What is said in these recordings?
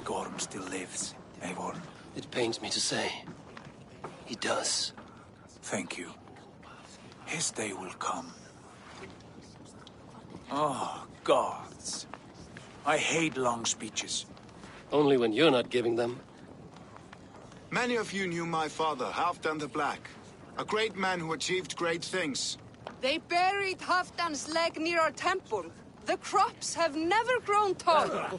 Gorm still lives, Eivor. It pains me to say. He does. Thank you. His day will come. Oh, gods. I hate long speeches. Only when you're not giving them. Many of you knew my father, Halfdan the Black. A great man who achieved great things. They buried Halfdan's leg near our temple. The crops have never grown taller.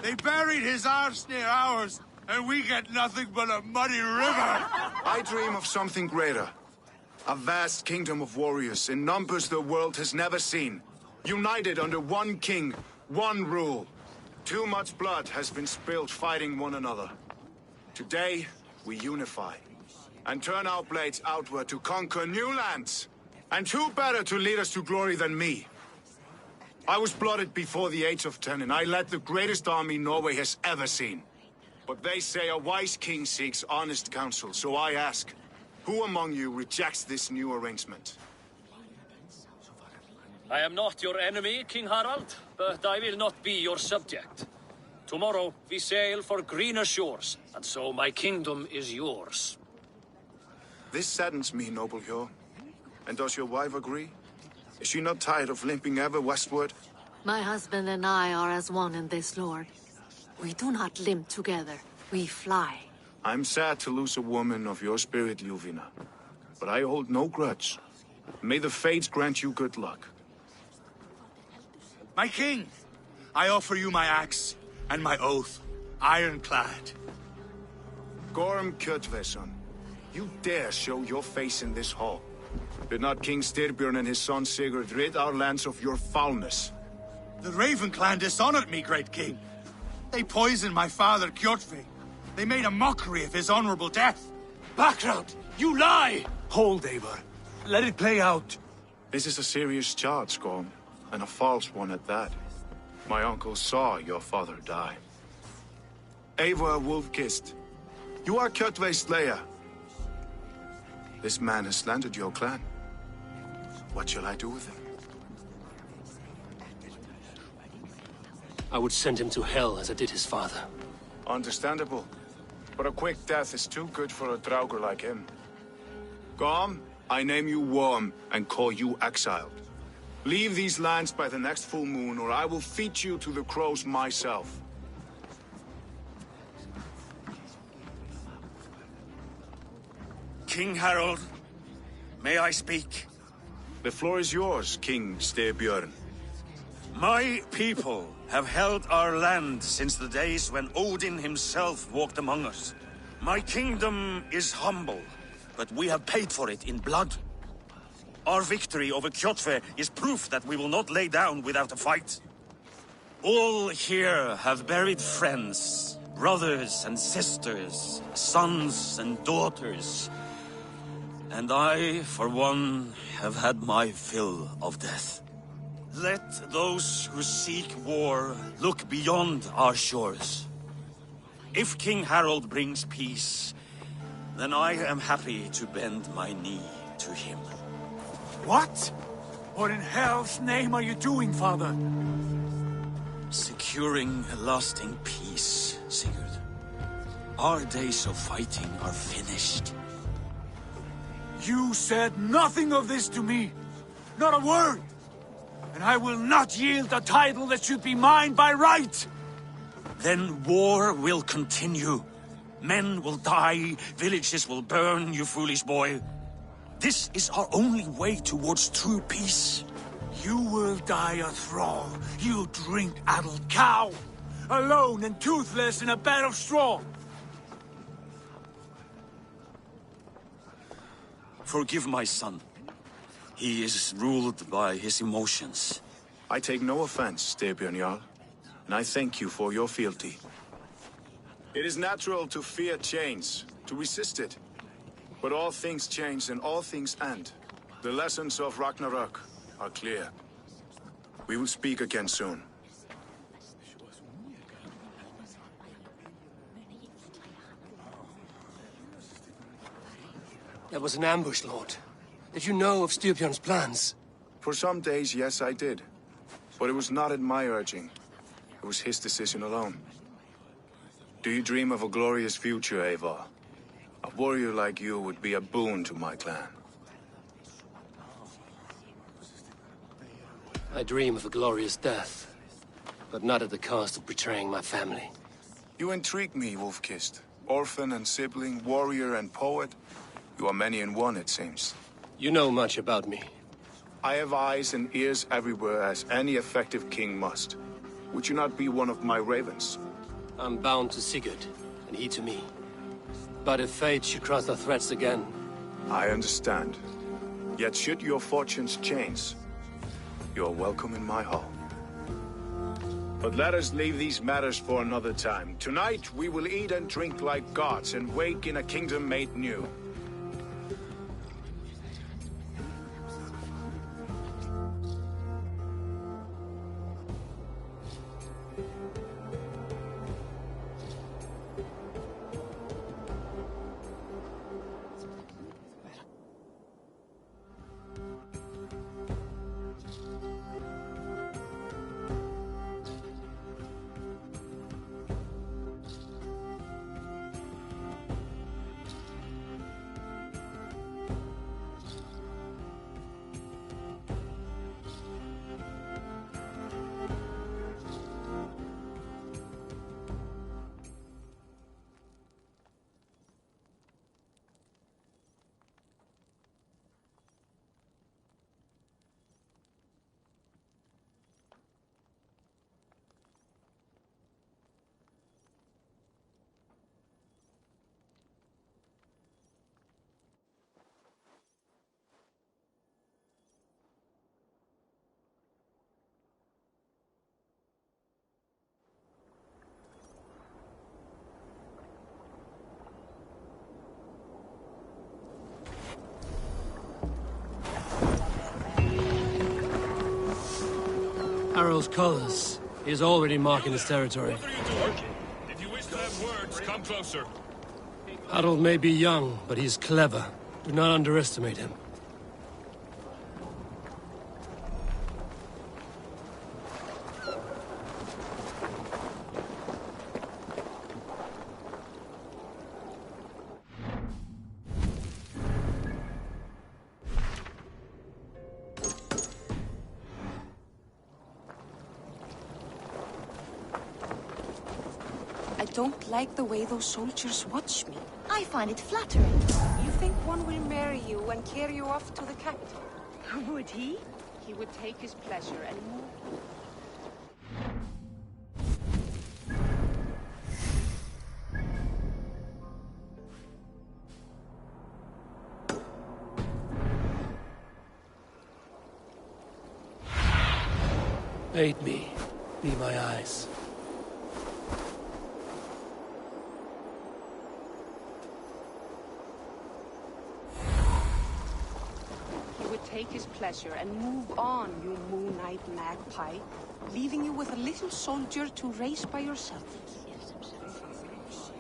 They buried his arse near ours, and we get nothing but a muddy river. I dream of something greater. A vast kingdom of warriors in numbers the world has never seen. United under one king, one rule. Too much blood has been spilled fighting one another. Today, we unify. And turn our blades outward to conquer new lands. And who better to lead us to glory than me? I was blooded before the age of 10, and I led the greatest army Norway has ever seen. But they say a wise king seeks honest counsel, so I ask, who among you rejects this new arrangement? I am not your enemy, King Harald, but I will not be your subject. Tomorrow we sail for greener shores, and so my kingdom is yours. This saddens me, noble Hjor. And does your wife agree? Is she not tired of limping ever westward? My husband and I are as one in this, Lord. We do not limp together, we fly. I'm sad to lose a woman of your spirit, Ljuvina. But I hold no grudge. May the fates grant you good luck. My king, I offer you my axe and my oath, ironclad. Gorm Kjotveson, you dare show your face in this hall. Did not King Styrbjörn and his son Sigurd rid our lands of your foulness? The Raven clan dishonored me, great king. They poisoned my father, Kjotve. They made a mockery of his honorable death. Background! You lie! Hold, Eivor. Let it play out. This is a serious charge, Gorm, and a false one at that. My uncle saw your father die. Eivor Wolf-Kissed, you are Kjotve's slayer. This man has slandered your clan. What shall I do with him? I would send him to hell as I did his father. Understandable. But a quick death is too good for a Draugr like him. Gorm, I name you Worm and call you exiled. Leave these lands by the next full moon, or I will feed you to the crows myself. King Harald, may I speak? The floor is yours, King Styrbjörn. My people have held our land since the days when Odin himself walked among us. My kingdom is humble, but we have paid for it in blood. Our victory over Kjotve is proof that we will not lay down without a fight. All here have buried friends, brothers and sisters, sons and daughters. And I, for one, have had my fill of death. Let those who seek war look beyond our shores. If King Harald brings peace, then I am happy to bend my knee to him. What? What in hell's name are you doing, father? Securing a lasting peace, Sigurd. Our days of fighting are finished. You said nothing of this to me. Not a word. And I will not yield a title that should be mine by right. Then war will continue. Men will die, villages will burn, you foolish boy. This is our only way towards true peace. You will die a thrall, you drink-addled cow. Alone and toothless in a bed of straw. Forgive my son. He is ruled by his emotions. I take no offense, Styrbjörn Jarl, and I thank you for your fealty. It is natural to fear change, to resist it. But all things change and all things end. The lessons of Ragnarök are clear. We will speak again soon. That was an ambush, Lord. Did you know of Styrbjörn's plans? For some days, yes, I did. But it was not at my urging. It was his decision alone. Do you dream of a glorious future, Eivor? A warrior like you would be a boon to my clan. I dream of a glorious death, but not at the cost of betraying my family. You intrigue me, Wolf-Kissed. Orphan and sibling, warrior and poet. You are many in one, it seems. You know much about me. I have eyes and ears everywhere, as any effective king must. Would you not be one of my ravens? I'm bound to Sigurd, and he to me. But if fate should cross our threads again... I understand. Yet should your fortunes change, you are welcome in my hall. But let us leave these matters for another time. Tonight, we will eat and drink like gods and wake in a kingdom made new. Harald's colors. He is already marking his territory. What are you doing? If you wish to have words, come closer. Harald may be young, but he's clever. Do not underestimate him. I don't like the way those soldiers watch me. I find it flattering. You think one will marry you and carry you off to the capital? Would he? He would take his pleasure and move. Aid me. Be my eyes. He would take his pleasure and move on, you Moon Knight magpie, leaving you with a little soldier to race by yourself.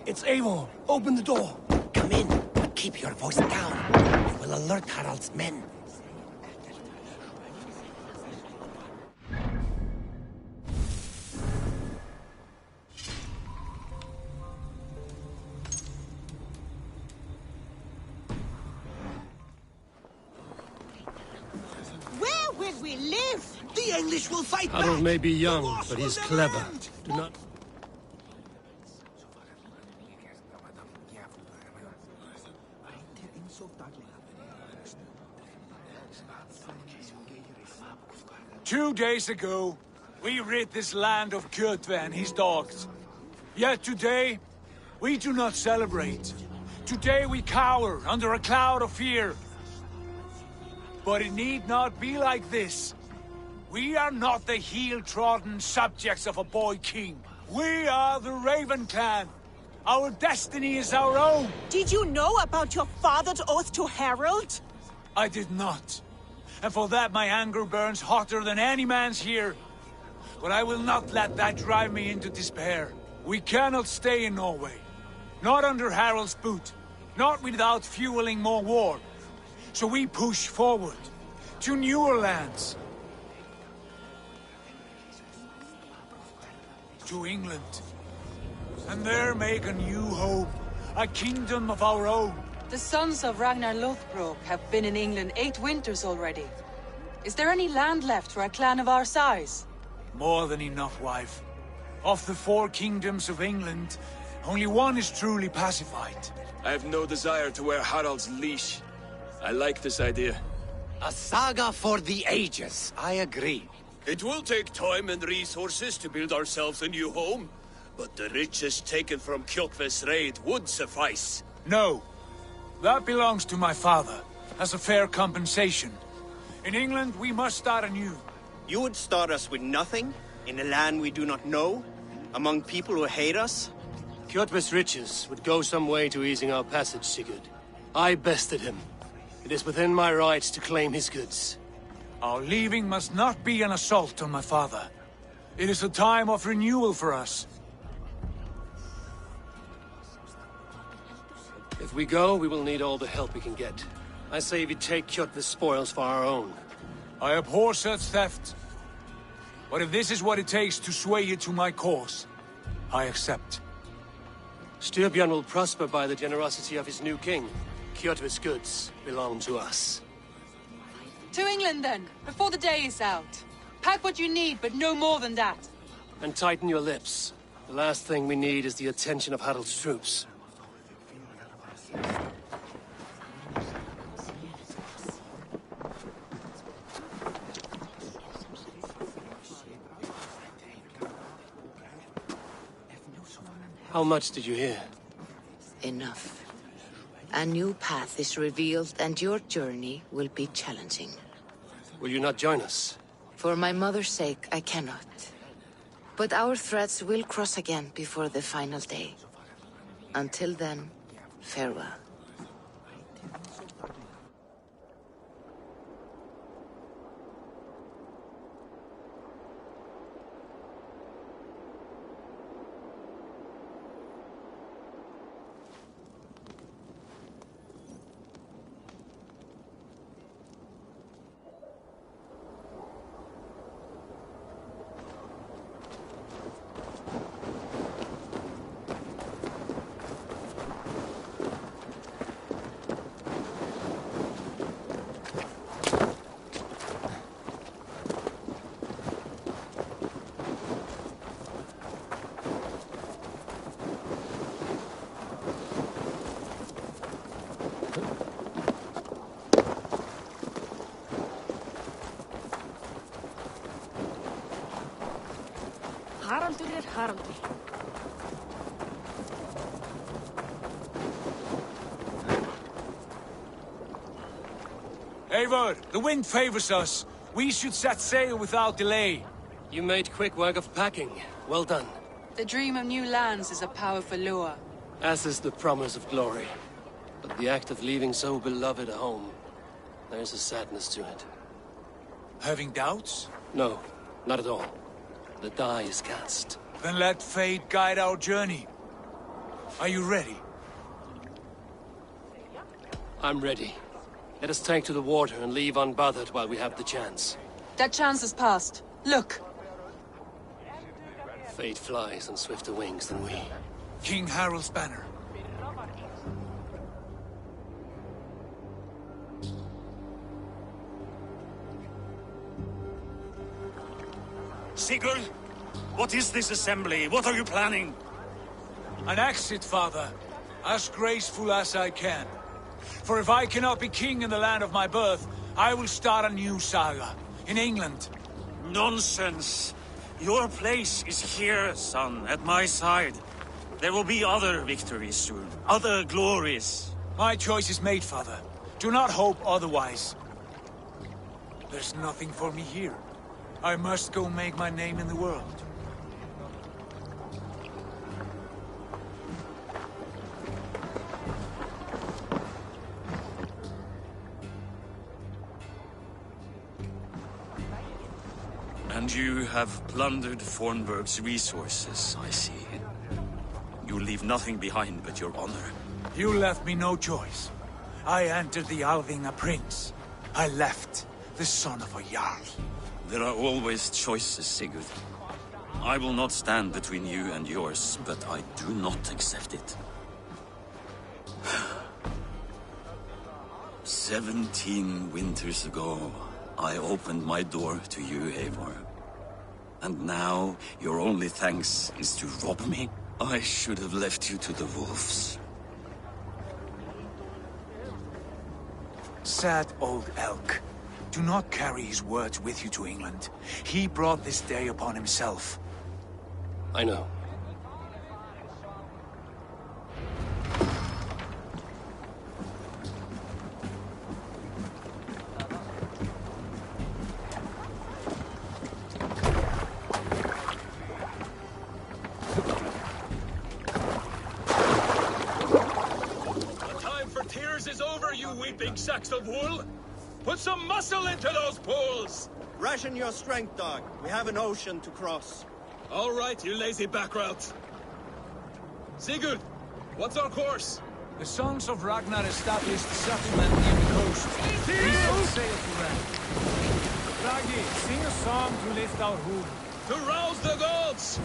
It's Eivor. Open the door. Come in, but keep your voice down. You will alert Harald's men. Where will we live? The English will fight Harald back. may be The young, loss but will he's never clever. end. Do not... Two days ago, we rid this land of Kjotve and his dogs. Yet today, we do not celebrate. Today we cower under a cloud of fear. But it need not be like this. We are not the heel-trodden subjects of a boy king. We are the Raven clan. Our destiny is our own. Did you know about your father's oath to Harald? I did not. And for that my anger burns hotter than any man's here. But I will not let that drive me into despair. We cannot stay in Norway. Not under Harald's boot. Not without fueling more war. So we push forward. To newer lands. To England. and there make a new home, a kingdom of our own. The sons of Ragnar Lothbrok have been in England 8 winters already. Is there any land left for a clan of our size? More than enough, wife. Of the 4 kingdoms of England, only one is truly pacified. I have no desire to wear Harald's leash. I like this idea. A saga for the ages. I agree. It will take time and resources to build ourselves a new home, but the riches taken from Kjotve's raid would suffice. No. That belongs to my father, as a fair compensation. In England, we must start anew. You would start us with nothing? In a land we do not know? Among people who hate us? Kjotve's riches would go some way to easing our passage, Sigurd. I bested him. It is within my rights to claim his goods. Our leaving must not be an assault on my father. It is a time of renewal for us. If we go, we will need all the help we can get. I say we take Kjotve's spoils for our own. I abhor such theft. But if this is what it takes to sway you to my cause, I accept. Styrbjörn will prosper by the generosity of his new king. Kjotve's goods belong to us. To England, then, before the day is out. Pack what you need, but no more than that. And tighten your lips. The last thing we need is the attention of Harald's troops. How much did you hear? Enough. A new path is revealed, and your journey will be challenging. Will you not join us? For my mother's sake, I cannot. But our threads will cross again before the final day. Until then, farewell. Haraldur Haraldur. Eivor, the wind favors us. We should set sail without delay. You made quick work of packing. Well done. The dream of new lands is a powerful lure. As is the promise of glory. But the act of leaving so beloved a home, there's a sadness to it. Having doubts? No, not at all. The die is cast. Then let fate guide our journey. Are you ready? I'm ready. Let us take to the water and leave unbothered while we have the chance. That chance has passed. Look! Fate flies on swifter wings than we. King Harald's banner. Sigurd, what is this assembly? What are you planning? An exit, father. As graceful as I can. For if I cannot be king in the land of my birth, I will start a new saga. In England. Nonsense. Your place is here, son, at my side. There will be other victories soon. Other glories. My choice is made, father. Do not hope otherwise. There's nothing for me here. I must go make my name in the world. And you have plundered Fornburg's resources, I see. You leave nothing behind but your honor. You left me no choice. I entered the Alving a prince. I left the son of a Jarl. There are always choices, Sigurd. I will not stand between you and yours, but I do not accept it. 17 winters ago, I opened my door to you, Eivor. And now, your only thanks is to rob me? I should have left you to the wolves. Sad old elk. Do not carry his words with you to England. He brought this day upon himself. I know. Is over, you weeping sacks of wool! Put some muscle into those pulls! Ration your strength, dog. We have an ocean to cross. All right, you lazy backroutes. Sigurd, what's our course? The sons of Ragnar established a settlement near the coast. We shall sail to them. Raggi, sing a song to lift our hood. To rouse the gods!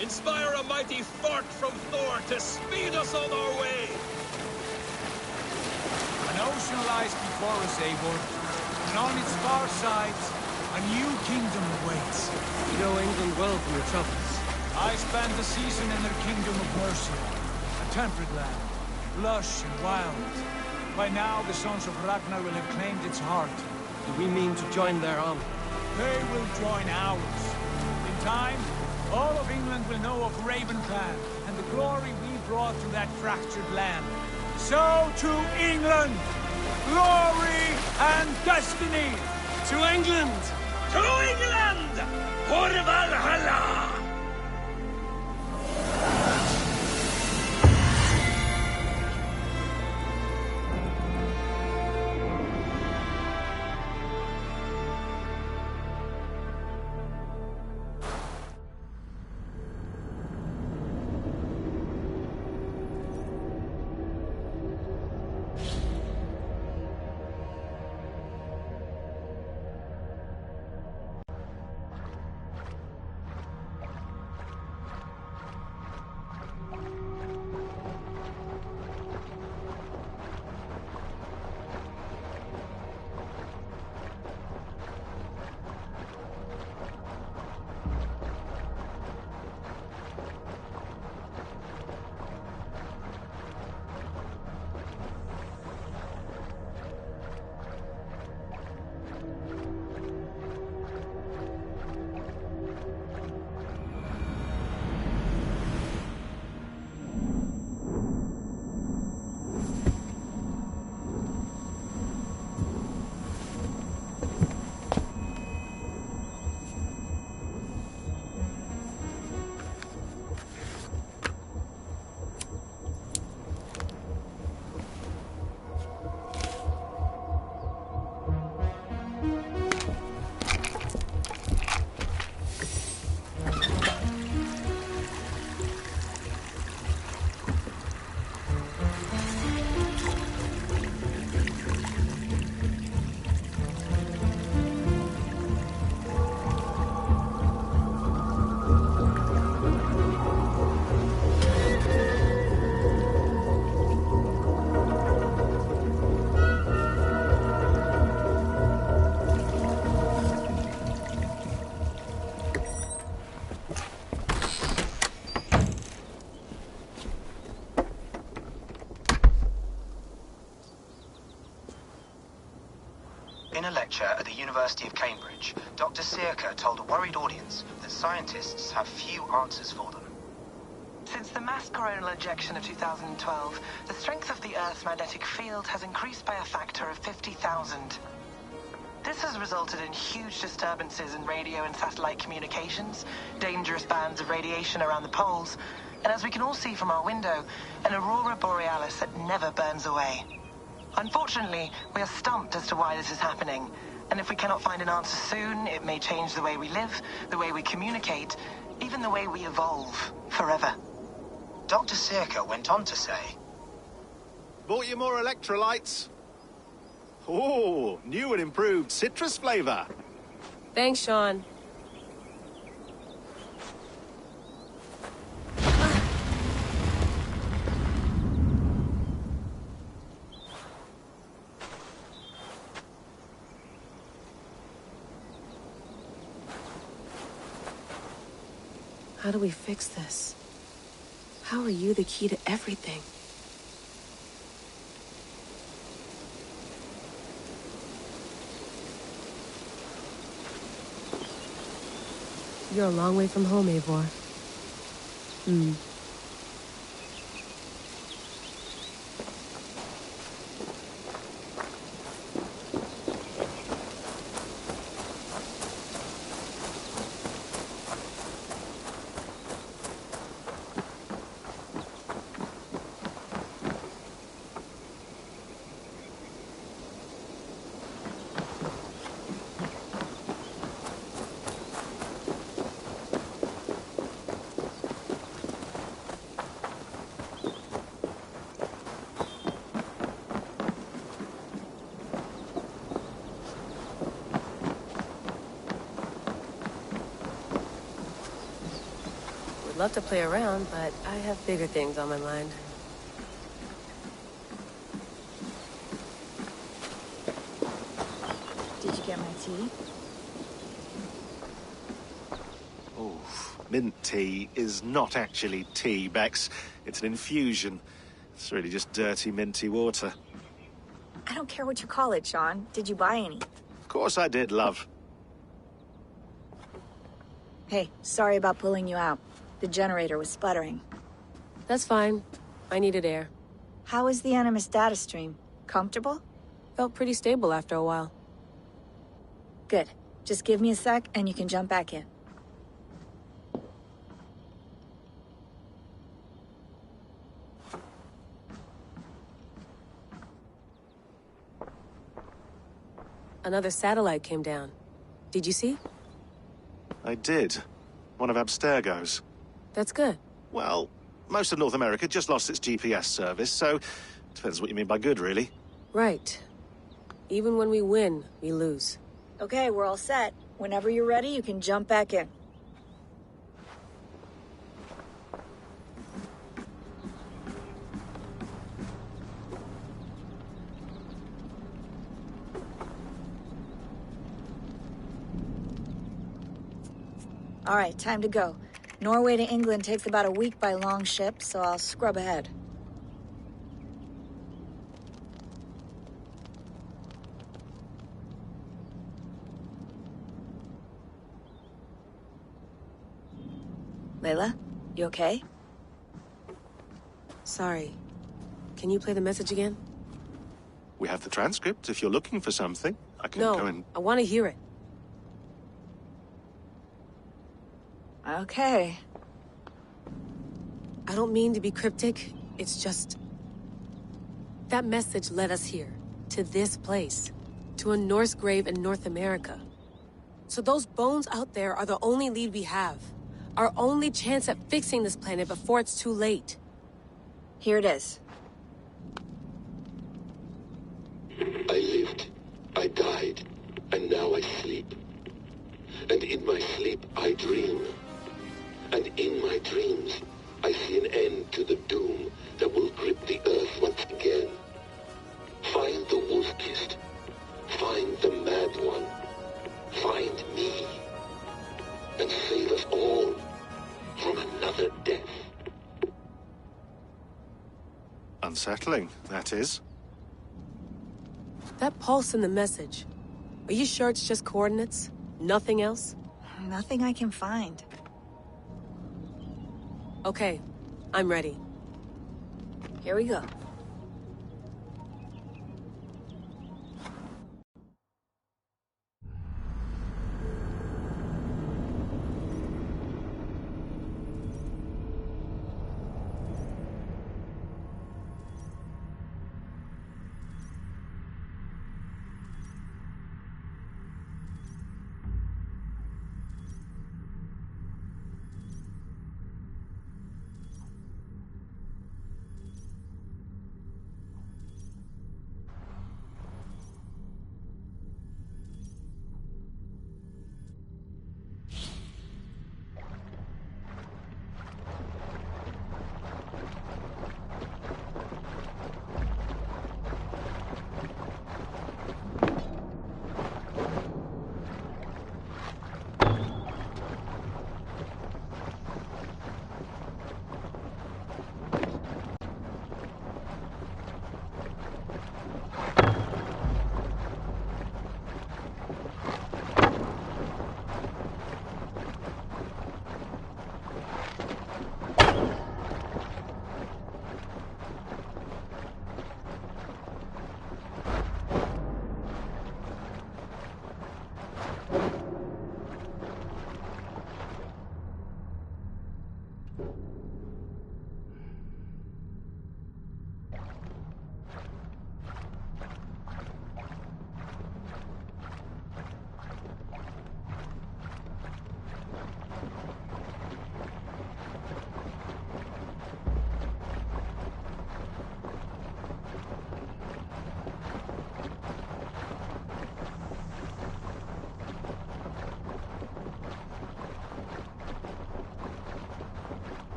Inspire a mighty fart from Thor to speed us on our way! An ocean lies before us, Eivor, and on its far sides, a new kingdom awaits. You know England well from your travels. I spent a season in their kingdom of Mercia, a temperate land, lush and wild. By now, the sons of Ragnar will have claimed its heart. Do we mean to join their army? They will join ours. In time, all of England will know of Raven Clan, and the glory we brought to that fractured land. So to England! Glory and destiny! To England! To England! For Valhalla! In a lecture at the University of Cambridge, Dr. Sirka told a worried audience that scientists have few answers for them. Since the mass coronal ejection of 2012, the strength of the Earth's magnetic field has increased by a factor of 50,000. This has resulted in huge disturbances in radio and satellite communications, dangerous bands of radiation around the poles, and as we can all see from our window, an aurora borealis that never burns away. Unfortunately, we are stumped as to why this is happening, and if we cannot find an answer soon, it may change the way we live, the way we communicate, even the way we evolve, forever. Dr. Sirka went on to say, "Bought you more electrolytes? Oh, new and improved citrus flavor." Thanks, Sean. How do we fix this? How are you the key to everything? You're a long way from home, Eivor. Would love to play around, but I have bigger things on my mind. Did you get my tea? Oh, mint tea is not actually tea, Bex. It's an infusion. It's really just dirty, minty water. I don't care what you call it, Sean. Did you buy any? Of course I did, love. Hey, sorry about pulling you out. The generator was sputtering. That's fine. I needed air. How was the Animus data stream? Comfortable? Felt pretty stable after a while. Good. Just give me a sec and you can jump back in. Another satellite came down. Did you see? I did. One of Abstergo's. That's good. Well, most of North America just lost its GPS service, so depends what you mean by good, really. Right. Even when we win, we lose. Okay, we're all set. Whenever you're ready, you can jump back in. All right, time to go. Norway to England takes about a week by long ship, so I'll scrub ahead. Layla, you okay? Sorry. Can you play the message again? We have the transcript. If you're looking for something, I can No, go and... I want to hear it. Okay. I don't mean to be cryptic. It's just... That message led us here. To this place. To a Norse grave in North America. So those bones out there are the only lead we have. Our only chance at fixing this planet before it's too late. Here it is. I lived, I died, and now I sleep. And in my sleep I dream. And in my dreams, I see an end to the doom that will grip the earth once again. Find the wolf-kissed. Find the mad one. Find me. And save us all from another death. Unsettling, that is. That pulse in the message. Are you sure it's just coordinates? Nothing else? Nothing I can find. Okay, I'm ready. Here we go.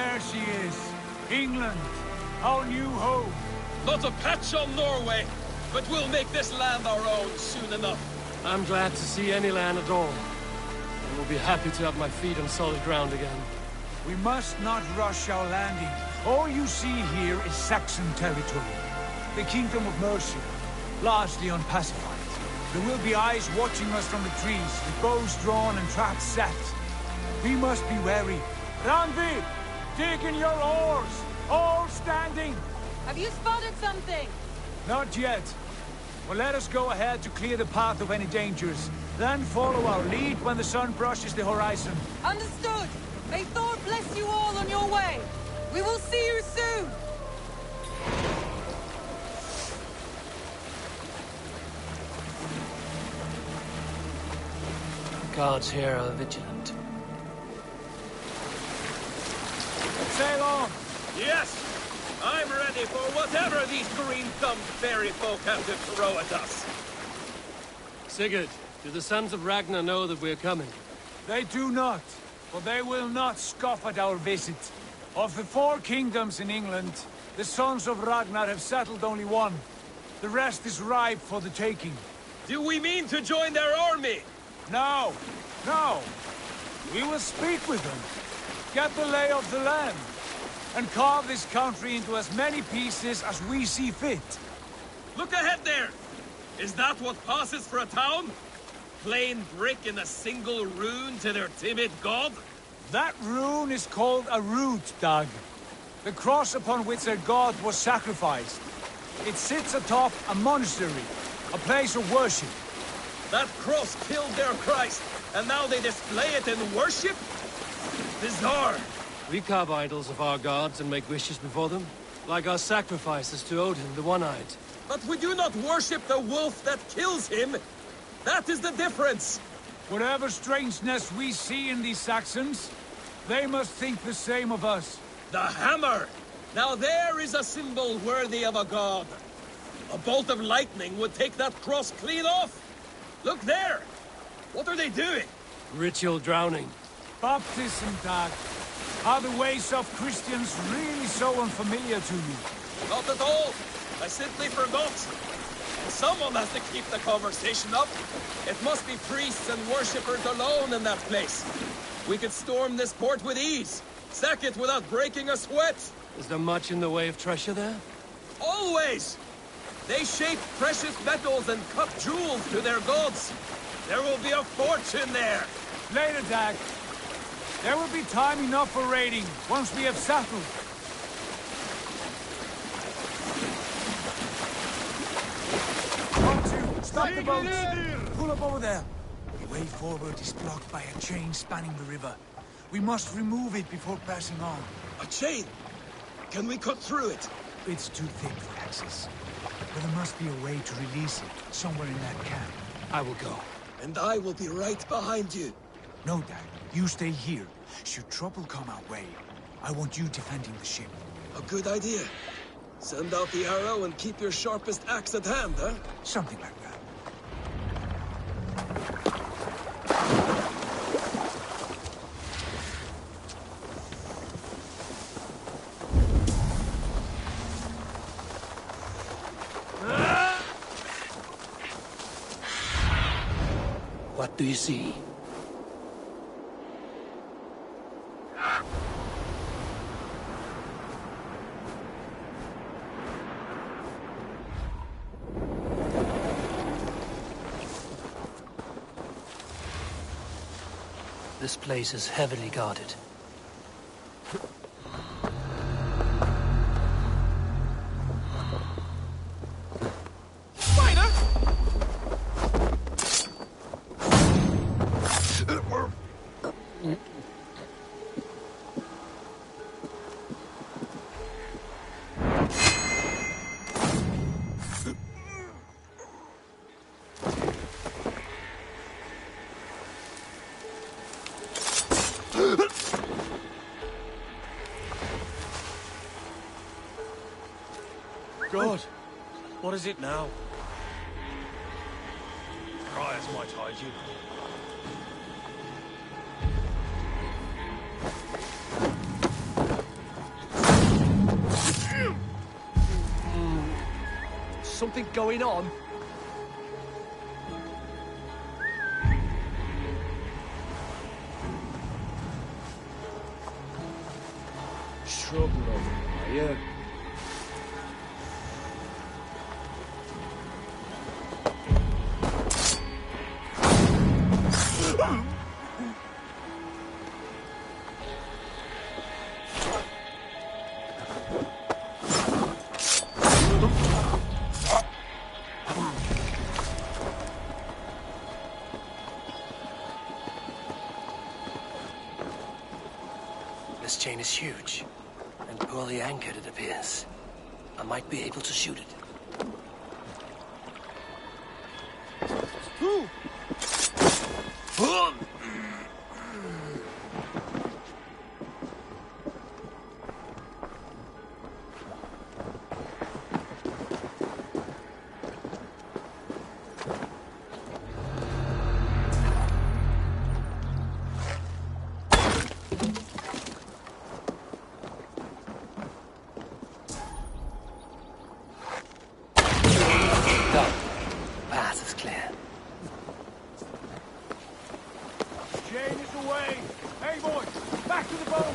There she is. England, our new home. Not a patch on Norway, but we'll make this land our own soon enough. I'm glad to see any land at all. I will be happy to have my feet on solid ground again. We must not rush our landing. All you see here is Saxon territory. The Kingdom of Mercia, largely unpacified. There will be eyes watching us from the trees, with bows drawn and traps set. We must be wary. Randvi, dig in your oars! All standing! Have you spotted something? Not yet. Well, let us go ahead to clear the path of any dangers. Then follow our lead when the sun brushes the horizon. Understood! May Thor bless you all on your way! We will see you soon! Guards here are vigilant. Sail on! Yes! I'm ready for whatever these green-thumbed fairy folk have to throw at us. Sigurd, do the sons of Ragnar know that we're coming? They do not, but they will not scoff at our visit. Of the 4 kingdoms in England, the sons of Ragnar have settled only one. The rest is ripe for the taking. Do we mean to join their army? No, no. We will speak with them, get the lay of the land, and carve this country into as many pieces as we see fit. Look ahead there! Is that what passes for a town? Plain brick in a single rune to their timid god? That rune is called a root, Dag. The cross upon which their god was sacrificed. It sits atop a monastery, a place of worship. That cross killed their Christ, and now they display it in worship? Bizarre. We carve idols of our gods and make wishes before them, like our sacrifices to Odin, the One-Eyed. But we do not worship the wolf that kills him. That is the difference. Whatever strangeness we see in these Saxons, they must think the same of us. The hammer! Now there is a symbol worthy of a god. A bolt of lightning would take that cross clean off. Look there! What are they doing? Ritual drowning. Baptism, Dag. Are the ways of Christians really so unfamiliar to you? Not at all. I simply forgot. Someone has to keep the conversation up. It must be priests and worshippers alone in that place. We could storm this port with ease. Sack it without breaking a sweat. Is there much in the way of treasure there? Always! They shape precious metals and cut jewels to their gods. There will be a fortune there. Later, Dag. There will be time enough for raiding, once we have settled. One, two, stop the boats! Pull up over there. The way forward is blocked by a chain spanning the river. We must remove it before passing on. A chain? Can we cut through it? It's too thick for access. But there must be a way to release it, somewhere in that camp. I will go. And I will be right behind you. No, Dag. You stay here. Should trouble come our way, I want you defending the ship. A good idea. Send out the arrow and keep your sharpest axe at hand, huh? Something like that. What do you see? This place is heavily guarded. Spider! God, what is it now? Friars might hide you. something going on? Shrub lover, are you? This chain is huge, and poorly anchored, it appears. I might be able to shoot it. Chain is away! Hey, boys! Back to the boat!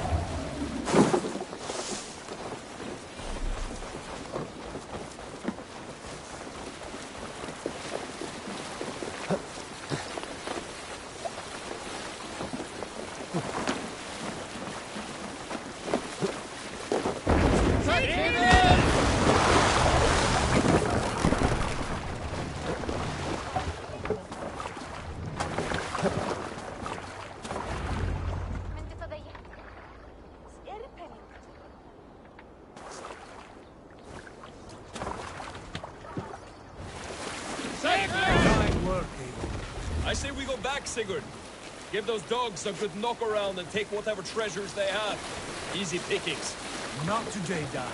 I say we go back, Sigurd. Give those dogs a good knock around and take whatever treasures they have. Easy pickings. Not today, Dad.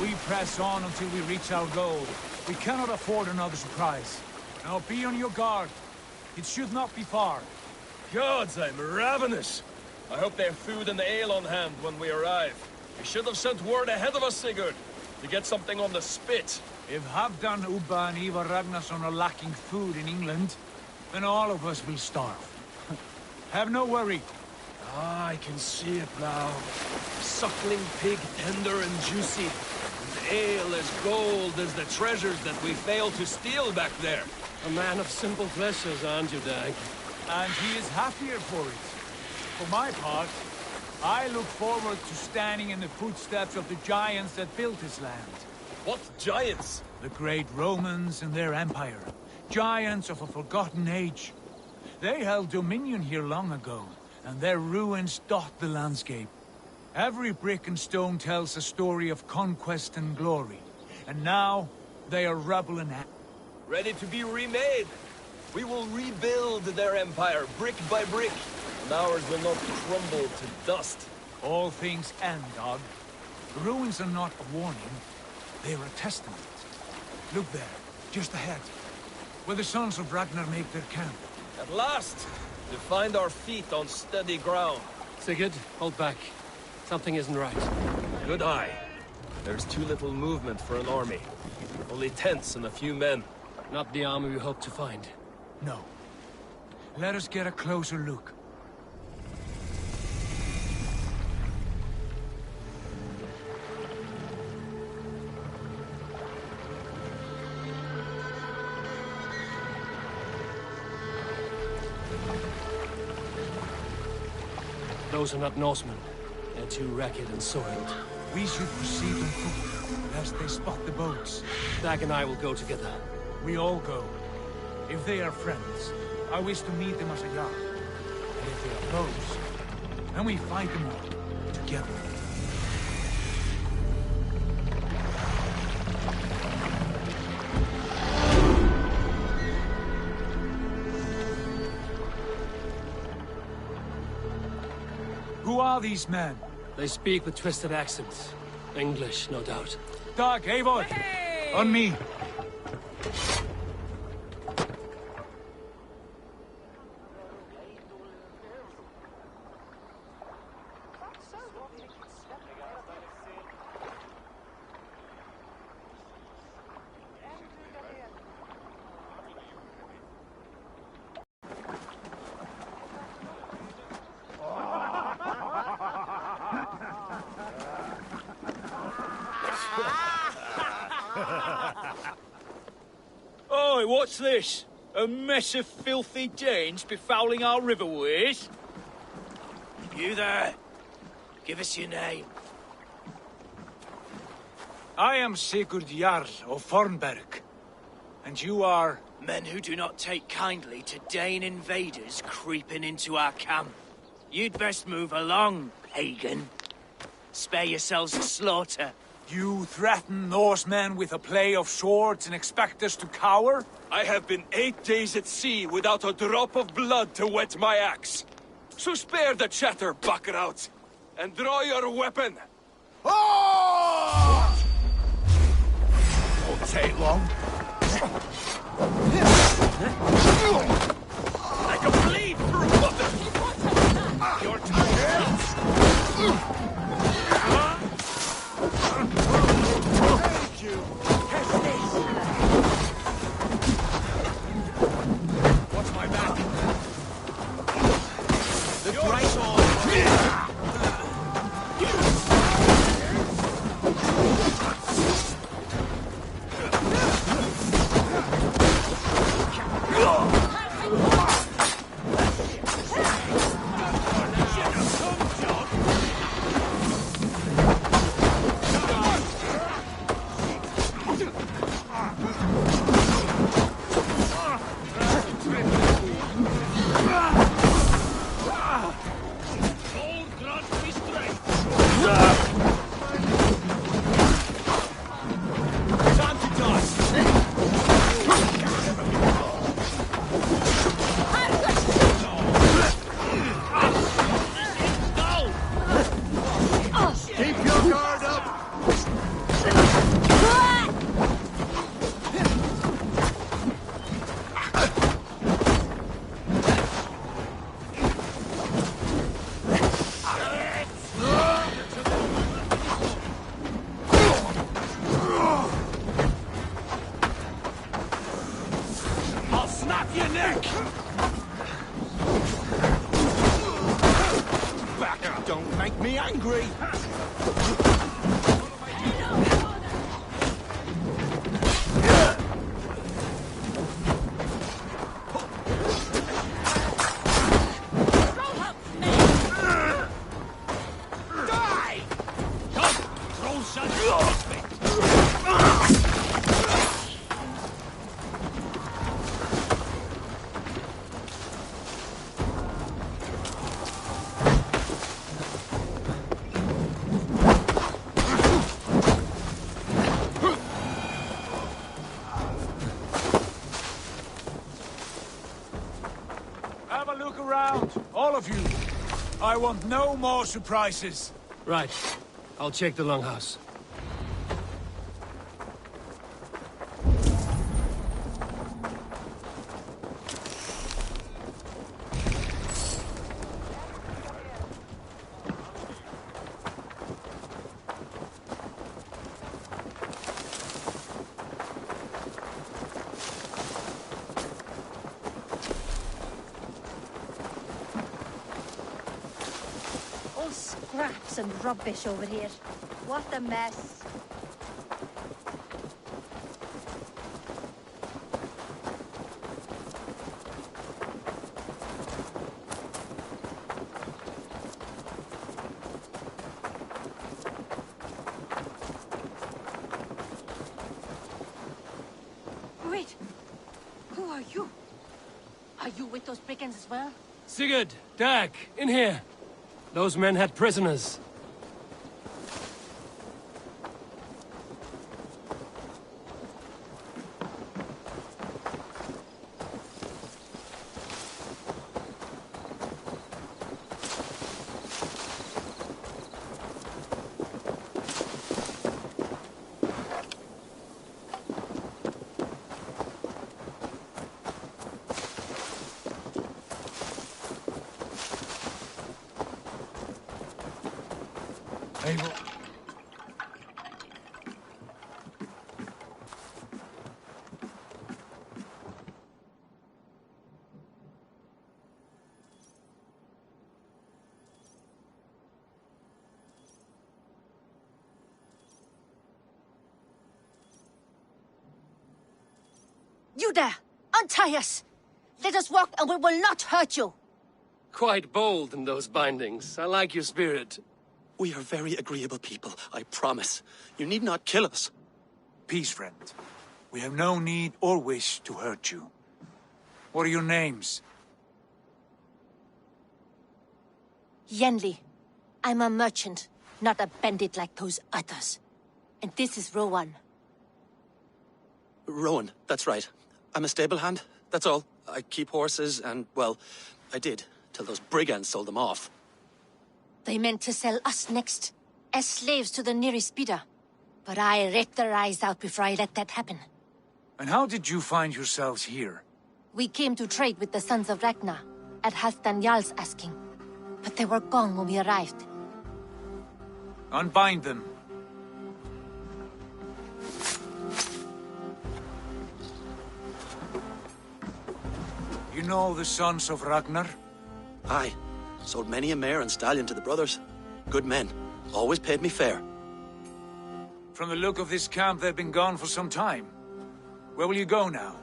We press on until we reach our goal. We cannot afford another surprise. Now be on your guard. It should not be far. Gods, I'm ravenous. I hope they have food and ale on hand when we arrive. We should have sent word ahead of us, Sigurd, to get something on the spit. If Halfdan, Ubba and Ivar Ragnarsson are lacking food in England, then all of us will starve. Have no worry. Ah, I can see it now. Suckling pig, tender and juicy. And ale as gold as the treasures that we failed to steal back there. A man of simple pleasures, aren't you, Dag? And he is happier for it. For my part, I look forward to standing in the footsteps of the giants that built this land. What giants? The great Romans and their empire. Giants of a forgotten age. They held dominion here long ago, and their ruins dot the landscape. Every brick and stone tells a story of conquest and glory. And now, they are rubble and ready to be remade. We will rebuild their empire, brick by brick, and ours will not crumble to dust. All things end, dog. The ruins are not a warning, they are a testament. Look there, just ahead, where the sons of Ragnar make their camp. At last, to find our feet on steady ground. Sigurd, hold back. Something isn't right. Good eye. There's too little movement for an army. Only tents and a few men. Not the army we hoped to find. No. Let us get a closer look. Those are not Norsemen. They're too ragged and soiled. We should proceed on foot, lest they spot the boats. Dag and I will go together. We all go. If they are friends, I wish to meet them as a yard. And if they are foes, then we fight them all, together. Who are these men? They speak with twisted accents. English, no doubt. Dag, Eivor! Hey! On me! What's this? A mess of filthy Danes befouling our riverways? You there? Give us your name. I am Sigurd Jarl of Fornberg. And you are... Men who do not take kindly to Dane invaders creeping into our camp. You'd best move along, pagan. Spare yourselves the slaughter. You threaten Norsemen with a play of swords and expect us to cower? I have been 8 days at sea without a drop of blood to wet my axe. So spare the chatter, buckerout, and draw your weapon. Oh! Won't take long. I can bleed for a puppet! Your time! Thank you! Watch my back! The great sword! Don't make me angry! Have a look around, all of you. I want no more surprises. Right. I'll check the longhouse. All scraps and rubbish over here. What a mess. Wait. Who are you? Are you with those brigands as well? Sigurd, Dag, in here. Those men had prisoners. Abel. You there! Untie us! Let us walk and we will not hurt you! Quite bold in those bindings. I like your spirit. We are very agreeable people, I promise. You need not kill us. Peace, friend. We have no need or wish to hurt you. What are your names? Yenli. I'm a merchant, not a bandit like those others. And this is Rowan. Rowan, that's right. I'm a stable hand, that's all. I keep horses and, well, I did, till those brigands sold them off. They meant to sell us next, as slaves to the nearest bidder. But I ripped their eyes out before I let that happen. And how did you find yourselves here? We came to trade with the Sons of Ragnar, at Halfdan Jarl's asking. But they were gone when we arrived. Unbind them. You know the Sons of Ragnar? Aye. Sold many a mare and stallion to the brothers. Good men. Always paid me fair. From the look of this camp, they've been gone for some time. Where will you go now?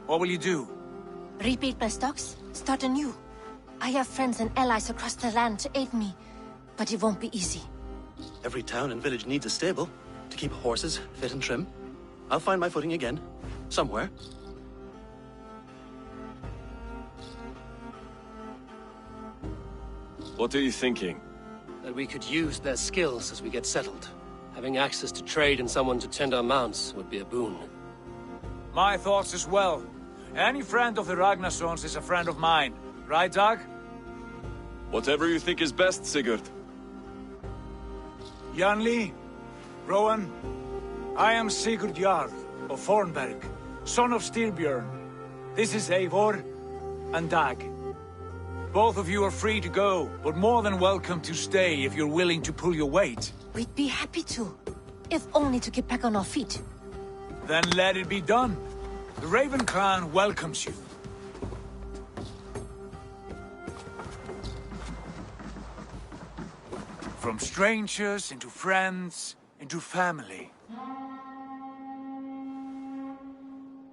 What will you do? Rebuild my stocks, start anew. I have friends and allies across the land to aid me, but it won't be easy. Every town and village needs a stable to keep horses fit and trim. I'll find my footing again. Somewhere. What are you thinking? That we could use their skills as we get settled. Having access to trade and someone to tend our mounts would be a boon. My thoughts as well. Any friend of the Ragnarsons is a friend of mine. Right, Dag? Whatever you think is best, Sigurd. Janli, Rowan, I am Sigurd Jarl of Fornberg, son of Styrbjörn. This is Eivor and Dag. Both of you are free to go, but more than welcome to stay if you're willing to pull your weight. We'd be happy to, if only to get back on our feet. Then let it be done. The Raven clan welcomes you. From strangers into friends, into family.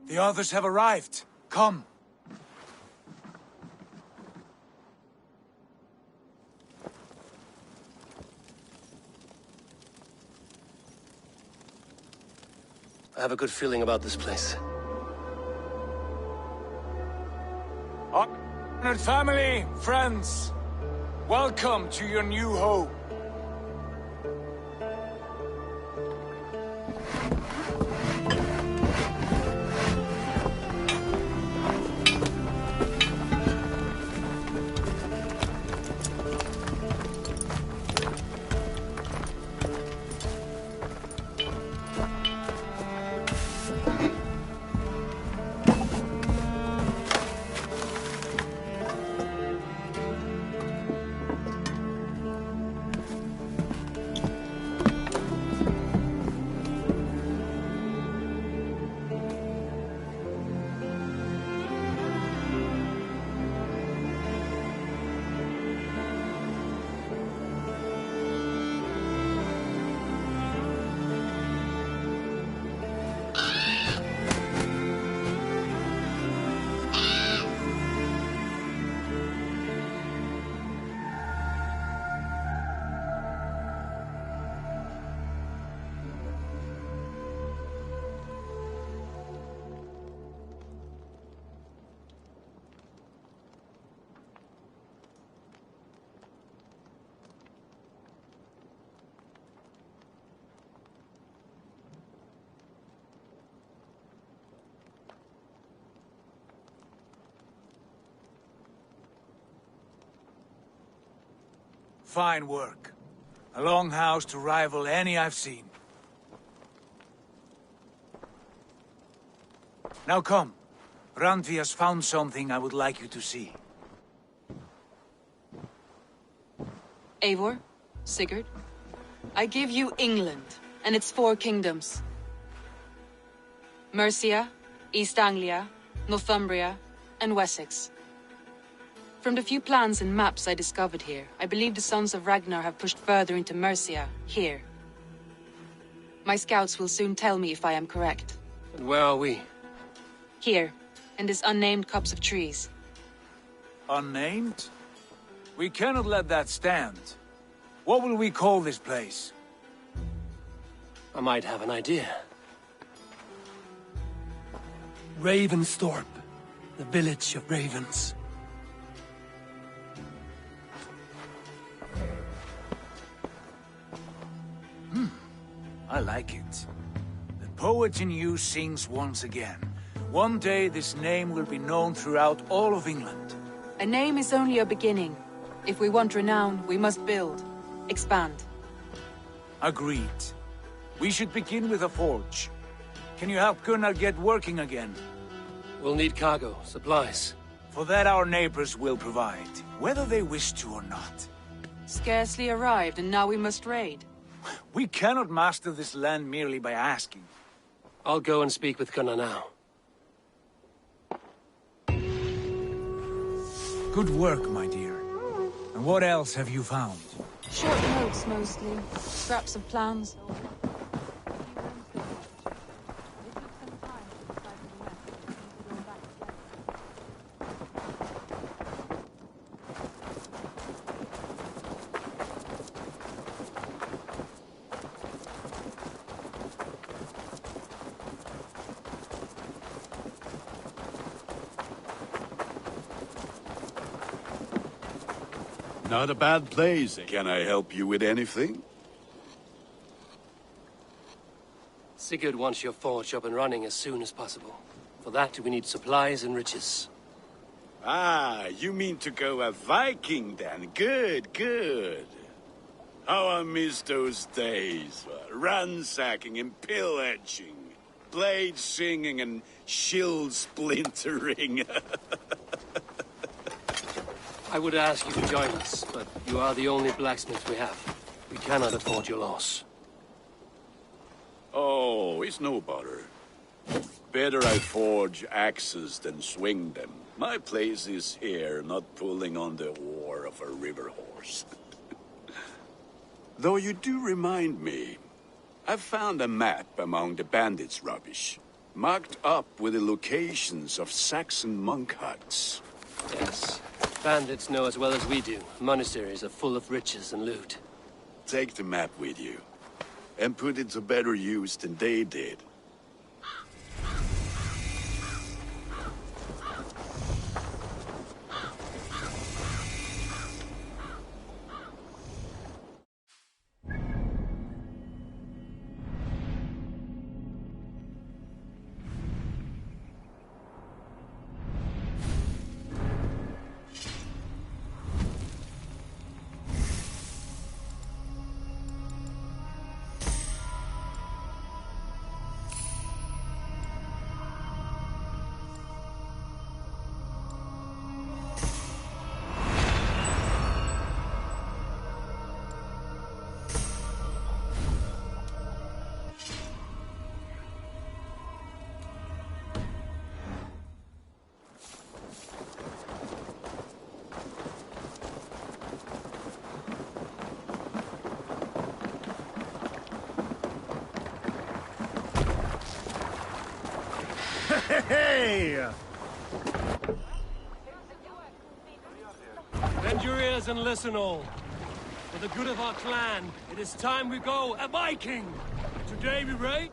The others have arrived. Come. I have a good feeling about this place. Honored family, friends, welcome to your new home. Fine work. A longhouse to rival any I've seen. Now come. Randvi has found something I would like you to see. Eivor, Sigurd, I give you England and its 4 kingdoms. Mercia, East Anglia, Northumbria, and Wessex. From the few plans and maps I discovered here, I believe the Sons of Ragnar have pushed further into Mercia, here. My scouts will soon tell me if I am correct. And where are we? Here, and his unnamed copse of trees. Unnamed? We cannot let that stand. What will we call this place? I might have an idea. Ravensthorpe, the village of ravens. I like it. The poet in you sings once again. One day this name will be known throughout all of England. A name is only a beginning. If we want renown, we must build, expand. Agreed. We should begin with a forge. Can you help Gunnar get working again? We'll need cargo, supplies. For that our neighbors will provide, whether they wish to or not. Scarcely arrived, and now we must raid. We cannot master this land merely by asking. I'll go and speak with Gunnar now. Good work, my dear. And what else have you found? Short notes, mostly. Scraps of plans. Not a bad place. Can I help you with anything? Sigurd wants your forge up and running as soon as possible. For that, we need supplies and riches. Ah, you mean to go a Viking then? Good, good. How I miss those days. Ransacking and pillaging. Blade singing and shield splintering. I would ask you to join us, but you are the only blacksmith we have. We cannot afford your loss. Oh, it's no bother. Better I forge axes than swing them. My place is here, not pulling on the oar of a river horse. Though you do remind me, I've found a map among the bandits' rubbish, marked up with the locations of Saxon monk huts. Yes. Bandits know as well as we do. Monasteries are full of riches and loot. Take the map with you, and put it to better use than they did. Hey! Bend your ears and listen all. For the good of our clan, it is time we go a Viking! Today we raid...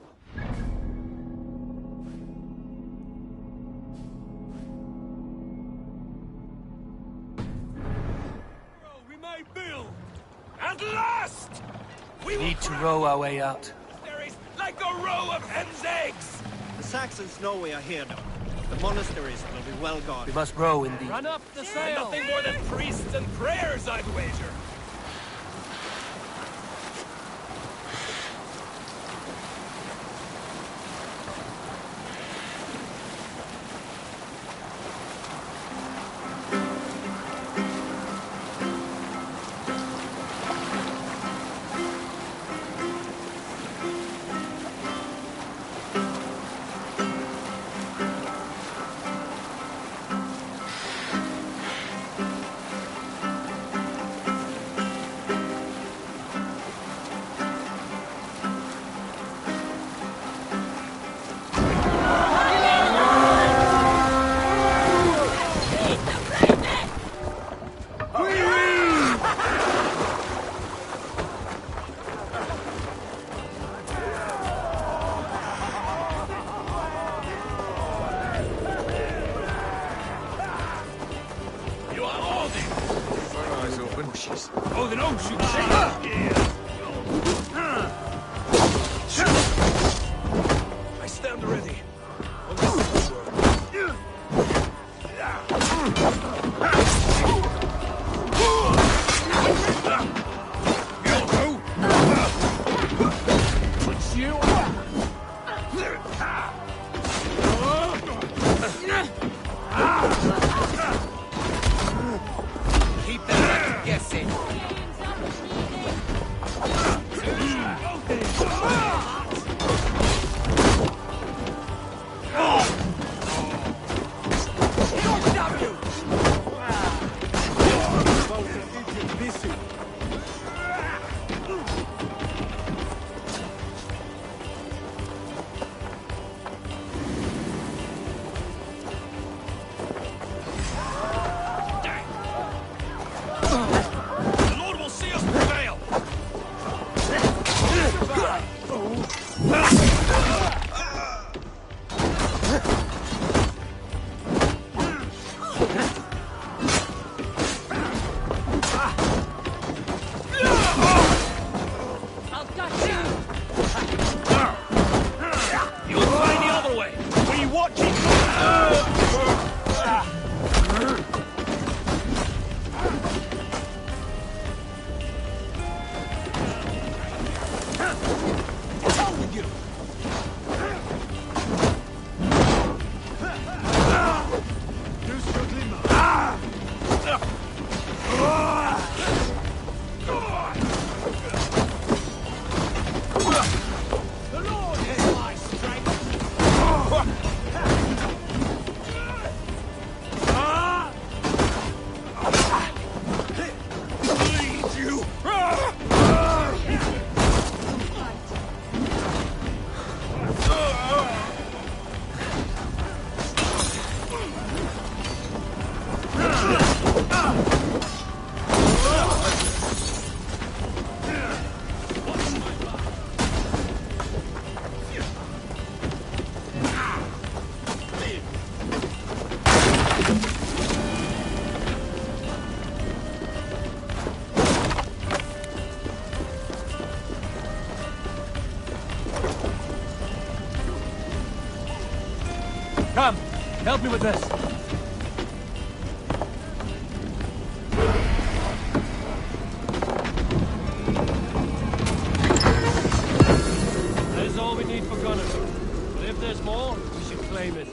We may build! At last! We need to row our way out. There is like a row of hen's eggs! The Saxons know we are here now. The monasteries will be well guarded. We must row indeed. Run up the sail! Nothing more than priests and prayers, I'd wager. bushes. Oh, then don't shoot! I stand ready. On this keep that guessing. The Lord will see us prevail. You'll find the other way. We watch it. Come, help me with this. That is all we need for gunners. But if there's more, we should claim it.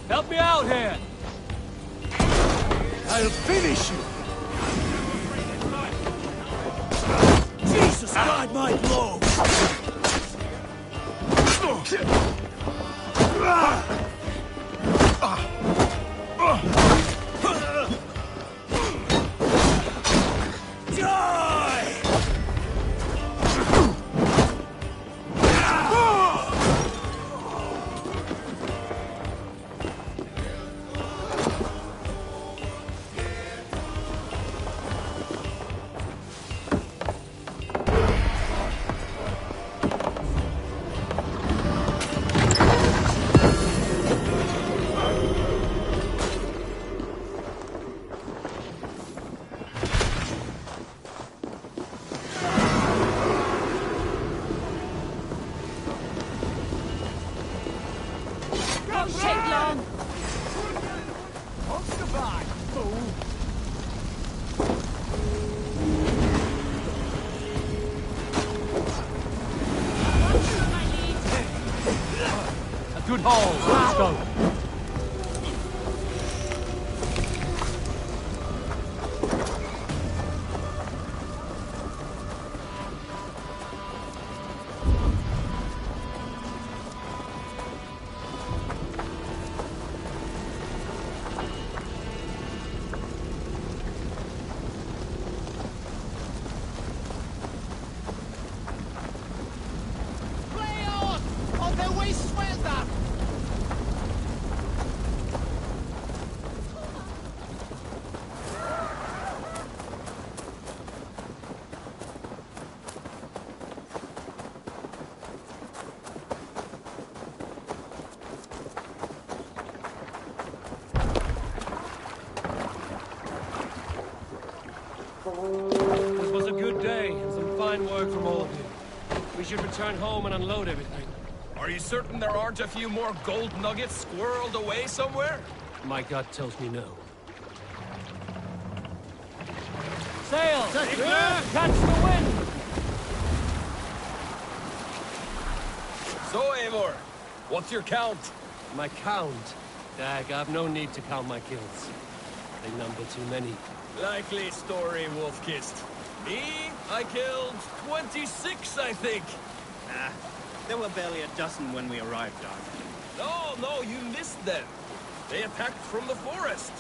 Help me out here! I'll finish you! Jesus, guide my blow! Good haul. Let's go. way suelta! This was a good day, and some fine work from all of you. We should return home and unload everything. Are you certain there aren't a few more gold nuggets squirreled away somewhere? My gut tells me no. Sail! Catch the wind! So, Eivor, what's your count? My count? Dag, I've no need to count my kills. They number too many. Likely story, Wolf-Kissed. Me? I killed 26, I think. Nah, there were barely a dozen when we arrived, Dark. No, you missed them. They attacked from the forest.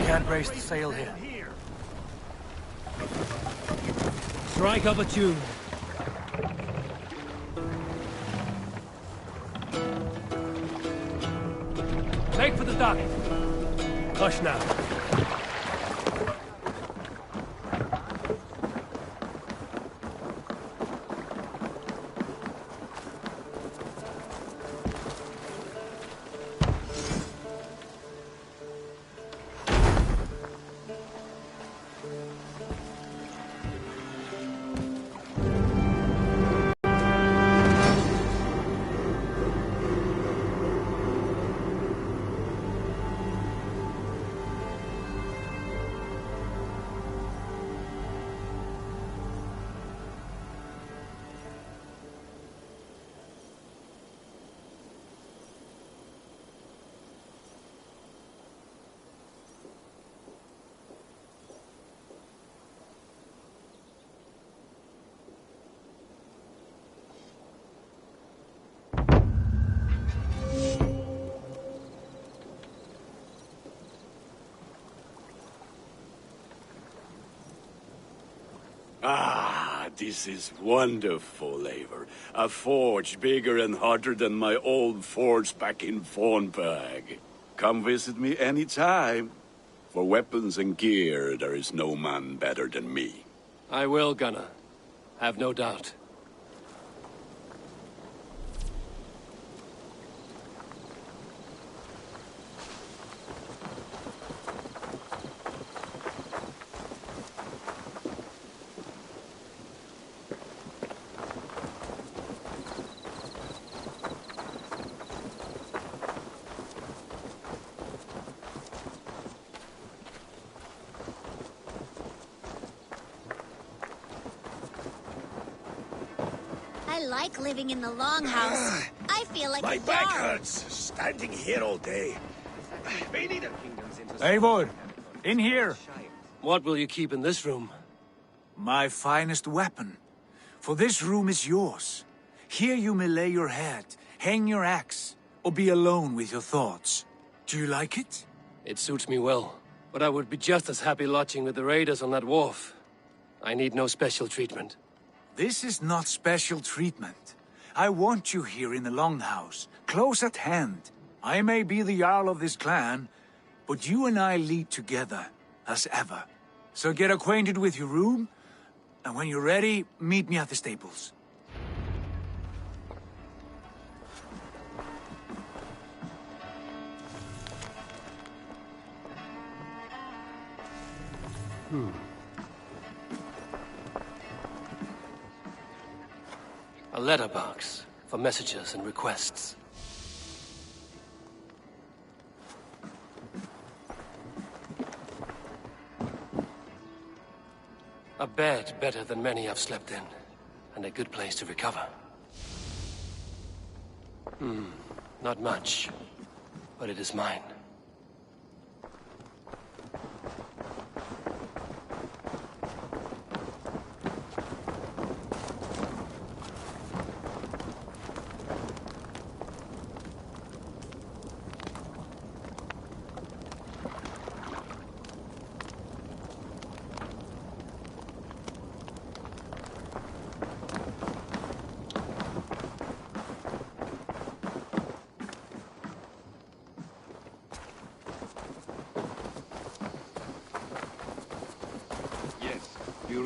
Can't raise the sail here. Strike up a tune. Make for the dock. Hush now. Ah, this is wonderful, Eivor. A forge bigger and hotter than my old forge back in Fornburg. Come visit me anytime. For weapons and gear, there is no man better than me. I will, Gunnar. Have no doubt. I like living in the longhouse. I feel like My a back dog. hurts, standing here all day. Eivor, in here. What will you keep in this room? My finest weapon. For this room is yours. Here you may lay your head, hang your axe, or be alone with your thoughts. Do you like it? It suits me well, but I would be just as happy lodging with the raiders on that wharf. I need no special treatment. This is not special treatment. I want you here in the Longhouse, close at hand. I may be the Jarl of this clan, but you and I lead together, as ever. So get acquainted with your room, and when you're ready, meet me at the stables. A letterbox for messages and requests. A bed better than many I've slept in, and a good place to recover. Not much, but it is mine.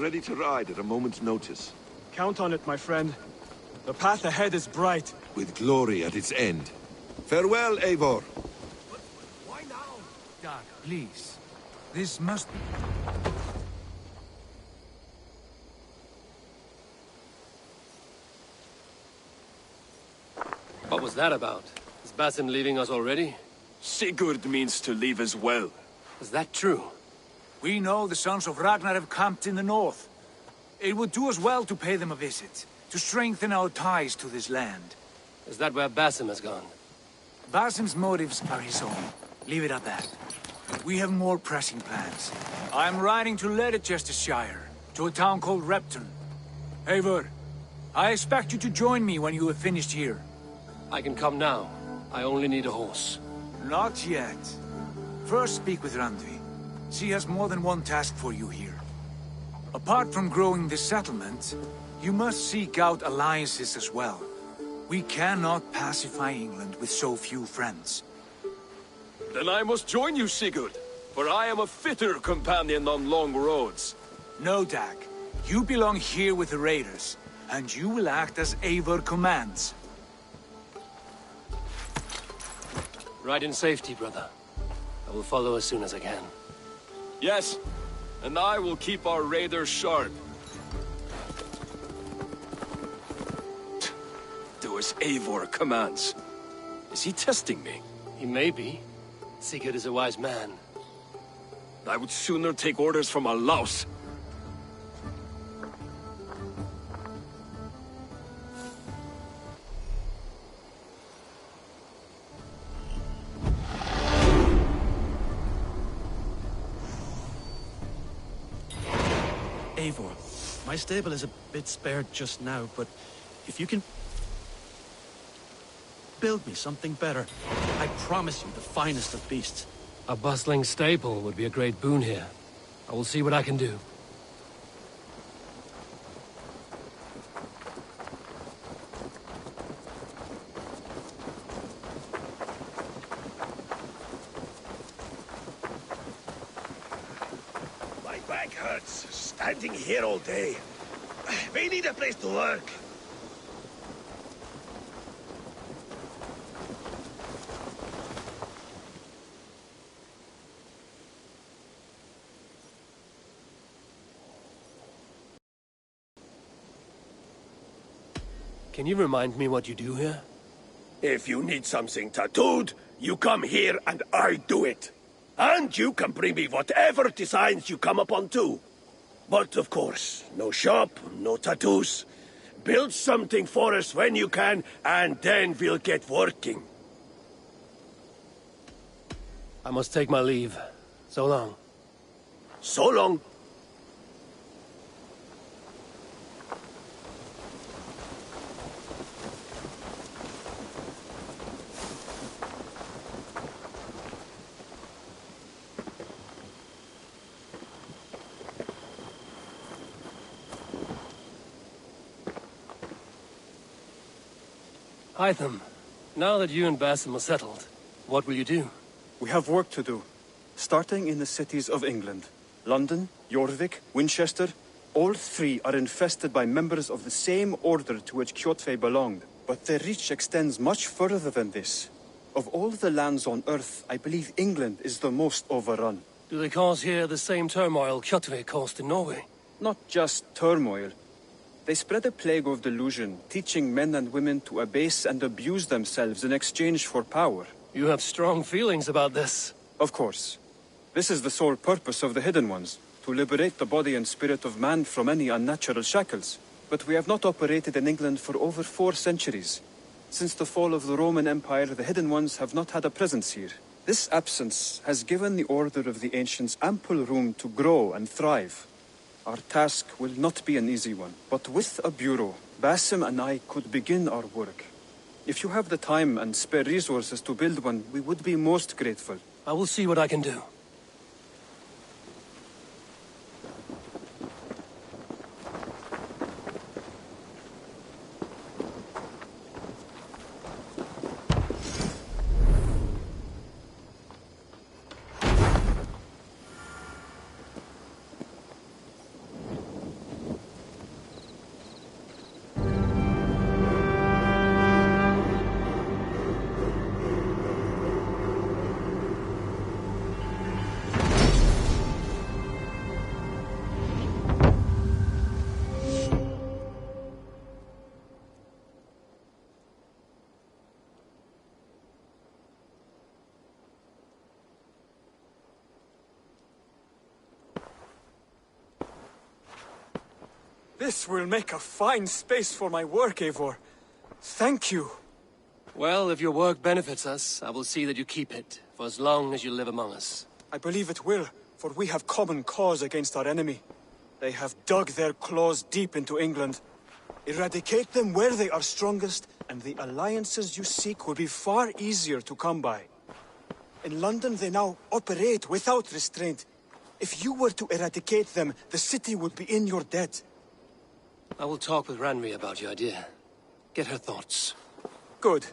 ready to ride at a moment's notice. Count on it, my friend. The path ahead is bright. With glory at its end. Farewell, Eivor. Why now? Dag, please. This must... What was that about? Is Basim leaving us already? Sigurd means to leave as well. Is that true? We know the sons of Ragnar have camped in the north. It would do us well to pay them a visit, to strengthen our ties to this land. Is that where Basim has gone? Basim's motives are his own. Leave it at that. We have more pressing plans. I'm riding to Leicestershire, to a town called Repton. Eivor, I expect you to join me when you have finished here. I can come now. I only need a horse. Not yet. First speak with Randvi. She has more than one task for you here. Apart from growing this settlement, you must seek out alliances as well. We cannot pacify England with so few friends. Then I must join you, Sigurd, for I am a fitter companion on long roads. No, Dag. You belong here with the raiders, and you will act as Eivor commands. Ride in safety, brother. I will follow as soon as I can. Yes, and I will keep our raiders sharp. Do as Eivor commands. Is he testing me? He may be. Sigurd is a wise man. I would sooner take orders from a louse. Eivor, my stable is a bit spared just now, but if you can build me something better, I promise you the finest of beasts. A bustling stable would be a great boon here. I will see what I can do. My back hurts, standing here all day. We need a place to work. Can you remind me what you do here? If you need something tattooed, you come here and I do it. And you can bring me whatever designs you come upon too. But of course, no shop, no tattoos. Build something for us when you can, and then we'll get working. I must take my leave. So long. So long. Hytham, now that you and Basim are settled, what will you do? We have work to do, starting in the cities of England. London, Jorvik, Winchester, all three are infested by members of the same order to which Kjotve belonged. But their reach extends much further than this. Of all the lands on Earth, I believe England is the most overrun. Do they cause here the same turmoil Kjotve caused in Norway? Not just turmoil. They spread a plague of delusion, teaching men and women to abase and abuse themselves in exchange for power. You have strong feelings about this. Of course. This is the sole purpose of the Hidden Ones, to liberate the body and spirit of man from any unnatural shackles. But we have not operated in England for over 4 centuries. Since the fall of the Roman Empire, the Hidden Ones have not had a presence here. This absence has given the Order of the Ancients ample room to grow and thrive. Our task will not be an easy one, but with a bureau, Basim and I could begin our work. If you have the time and spare resources to build one, we would be most grateful. I will see what I can do. This will make a fine space for my work, Eivor. Thank you. Well, if your work benefits us, I will see that you keep it, for as long as you live among us. I believe it will, for we have common cause against our enemy. They have dug their claws deep into England. Eradicate them where they are strongest, and the alliances you seek will be far easier to come by. In London, they now operate without restraint. If you were to eradicate them, the city would be in your debt. I will talk with Ranri about your idea. Get her thoughts. Good.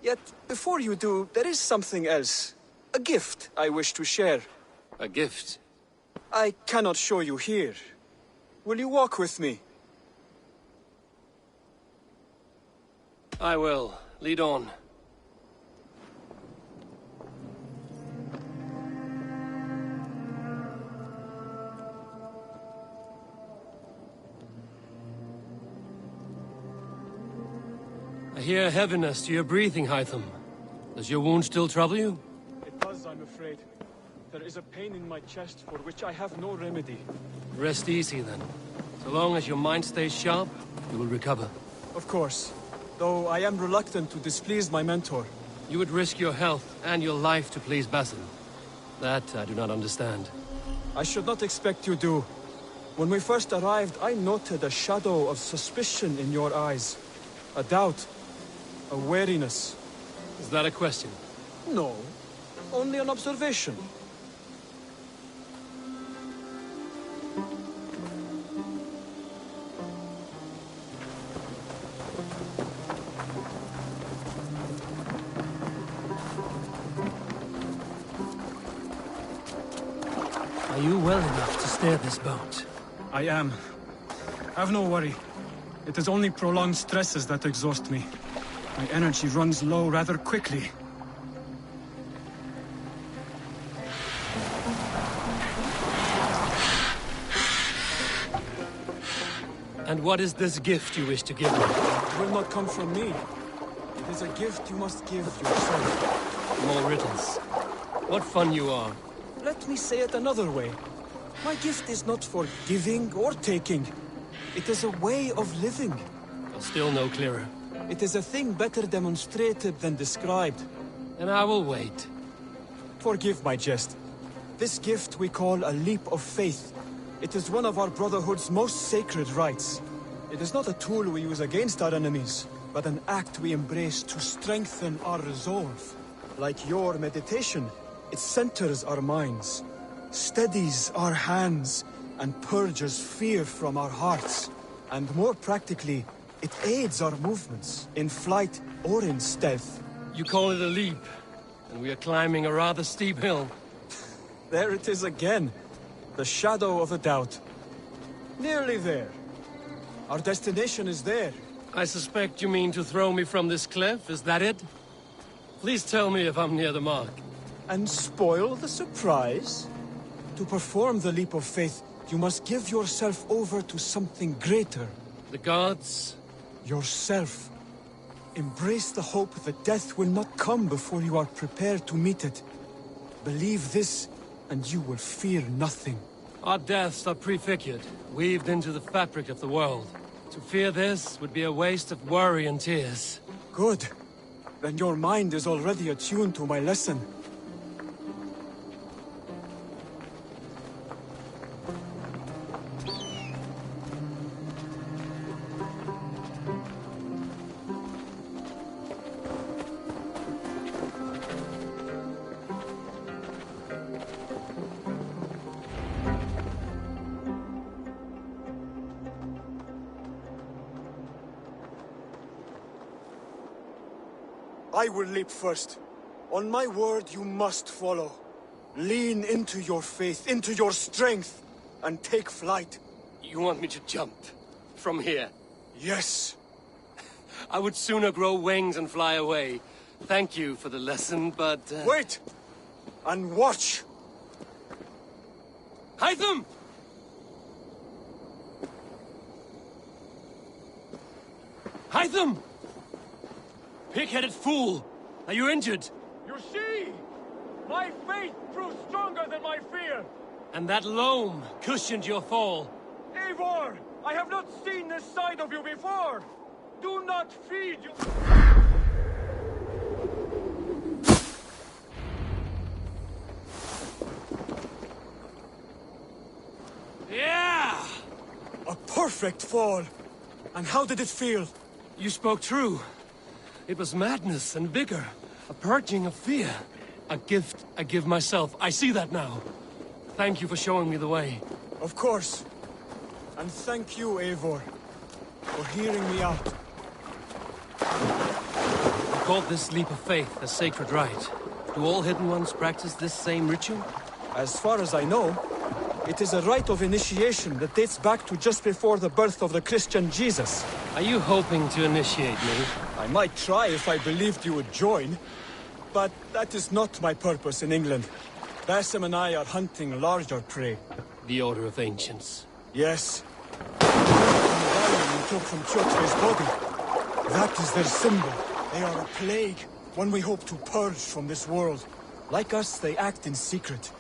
Yet, before you do, there is something else. A gift I wish to share. A gift? I cannot show you here. Will you walk with me? I will. Lead on. I hear heaviness to your breathing, Hytham. Does your wound still trouble you? It does, I'm afraid. There is a pain in my chest for which I have no remedy. Rest easy, then. So long as your mind stays sharp, you will recover. Of course. Though I am reluctant to displease my mentor. You would risk your health and your life to please Basin. That I do not understand. I should not expect you do. When we first arrived, I noted a shadow of suspicion in your eyes. A doubt. A wariness. Is that a question? No. Only an observation. Are you well enough to steer this boat? I am. Have no worry. It is only prolonged stresses that exhaust me. My energy runs low rather quickly. And what is this gift you wish to give me? It will not come from me. It is a gift you must give yourself. More riddles. What fun you are. Let me say it another way. My gift is not for giving or taking. It is a way of living. I'll still no clearer. It is a thing better demonstrated than described. And I will wait. Forgive my jest. This gift we call a leap of faith. It is one of our Brotherhood's most sacred rites. It is not a tool we use against our enemies, but an act we embrace to strengthen our resolve. Like your meditation, it centers our minds, steadies our hands, and purges fear from our hearts. And more practically, it aids our movements, in flight or in stealth. You call it a leap, and we are climbing a rather steep hill. There it is again. The shadow of a doubt. Nearly there. Our destination is there. I suspect you mean to throw me from this cliff, is that it? Please tell me if I'm near the mark. And spoil the surprise? To perform the leap of faith, you must give yourself over to something greater. The gods? Yourself. Embrace the hope that death will not come before you are prepared to meet it. Believe this, and you will fear nothing. Our deaths are prefigured, weaved into the fabric of the world. To fear this would be a waste of worry and tears. Good. Then your mind is already attuned to my lesson. I will leap first. On my word, you must follow. Lean into your faith, into your strength, and take flight. You want me to jump? From here? Yes. I would sooner grow wings and fly away. Thank you for the lesson, but... Wait! And watch! Hytham! Hytham! Pig-headed fool! Are you injured? You see? My faith proved stronger than my fear! And that loam cushioned your fall. Eivor! I have not seen this side of you before! Do not feed you! Yeah! A perfect fall! And how did it feel? You spoke true. It was madness and vigor, a purging of fear. A gift I give myself. I see that now. Thank you for showing me the way. Of course. And thank you, Eivor, for hearing me out. I called this leap of faith a sacred rite. Do all Hidden Ones practice this same ritual? As far as I know, it is a rite of initiation that dates back to just before the birth of the Christian Jesus. Are you hoping to initiate me? I might try if I believed you would join. But that is not my purpose in England. Basim and I are hunting larger prey. The Order of Ancients. Yes. The medallion you took from Kjotve's body. That is their symbol. They are a plague, one we hope to purge from this world. Like us, they act in secret.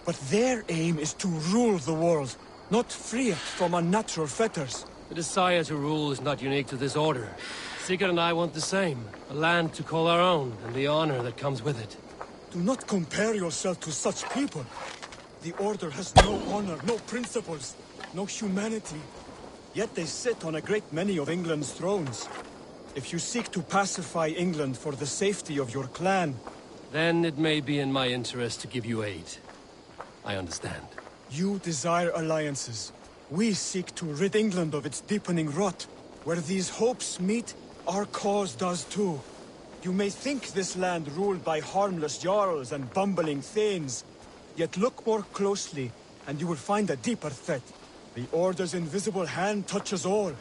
But their aim is to rule the world, not free it from unnatural fetters. The desire to rule is not unique to this order. Sigurd and I want the same. A land to call our own, and the honor that comes with it. Do not compare yourself to such people. The Order has no honor, no principles, no humanity. Yet they sit on a great many of England's thrones. If you seek to pacify England for the safety of your clan... Then it may be in my interest to give you aid. I understand. You desire alliances. We seek to rid England of its deepening rot. Where these hopes meet, our cause does too. You may think this land ruled by harmless jarls and bumbling thanes. Yet look more closely, and you will find a deeper threat. The Order's invisible hand touches all.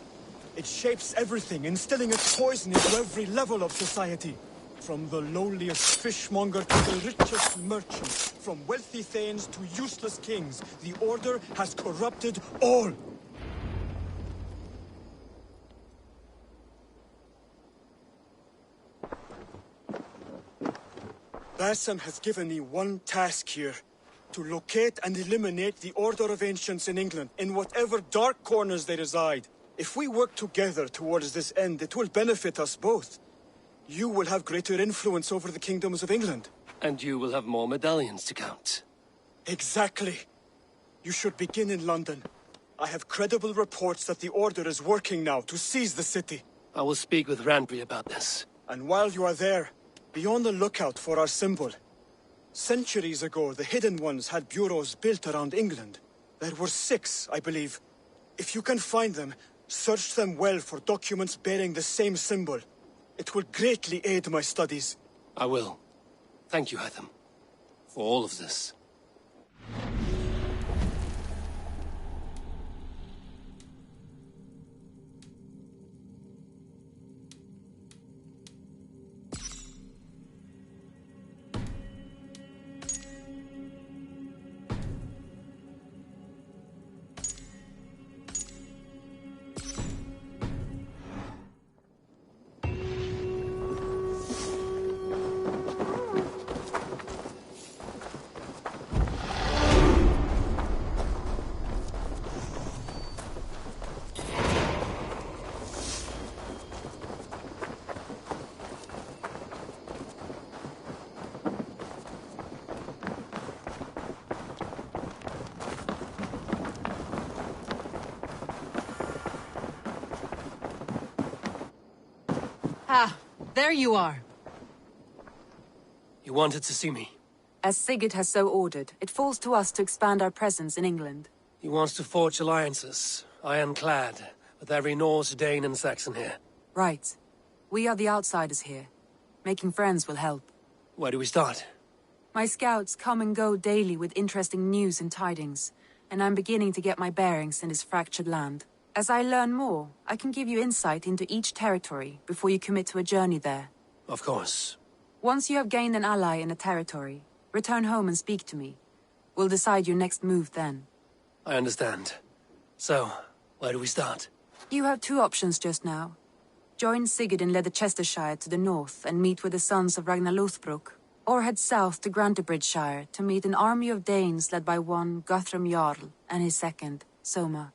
It shapes everything, instilling its poison into every level of society. From the lowliest fishmonger to the richest merchant, from wealthy thanes to useless kings, the Order has corrupted all. Basim has given me one task here. To locate and eliminate the Order of Ancients in England, in whatever dark corners they reside. If we work together towards this end, it will benefit us both. You will have greater influence over the kingdoms of England. And you will have more medallions to count. Exactly. You should begin in London. I have credible reports that the Order is working now to seize the city. I will speak with Randbury about this. And while you are there, be on the lookout for our symbol. Centuries ago, the Hidden Ones had bureaus built around England. There were 6, I believe. If you can find them, search them well for documents bearing the same symbol. It will greatly aid my studies. I will. Thank you, Hytham, for all of this. Ah, there you are. You wanted to see me? As Sigurd has so ordered, it falls to us to expand our presence in England. He wants to forge alliances, ironclad, with every Norse, Dane and Saxon here. Right. We are the outsiders here. Making friends will help. Where do we start? My scouts come and go daily with interesting news and tidings, and I'm beginning to get my bearings in this fractured land. As I learn more, I can give you insight into each territory before you commit to a journey there. Of course. Once you have gained an ally in a territory, return home and speak to me. We'll decide your next move then. I understand. So, where do we start? You have 2 options just now. Join Sigurd in Leicestershire to the north and meet with the sons of Ragnar Lothbrok, or head south to Grantebridgeshire to meet an army of Danes led by one Guthrum Jarl and his second, Soma.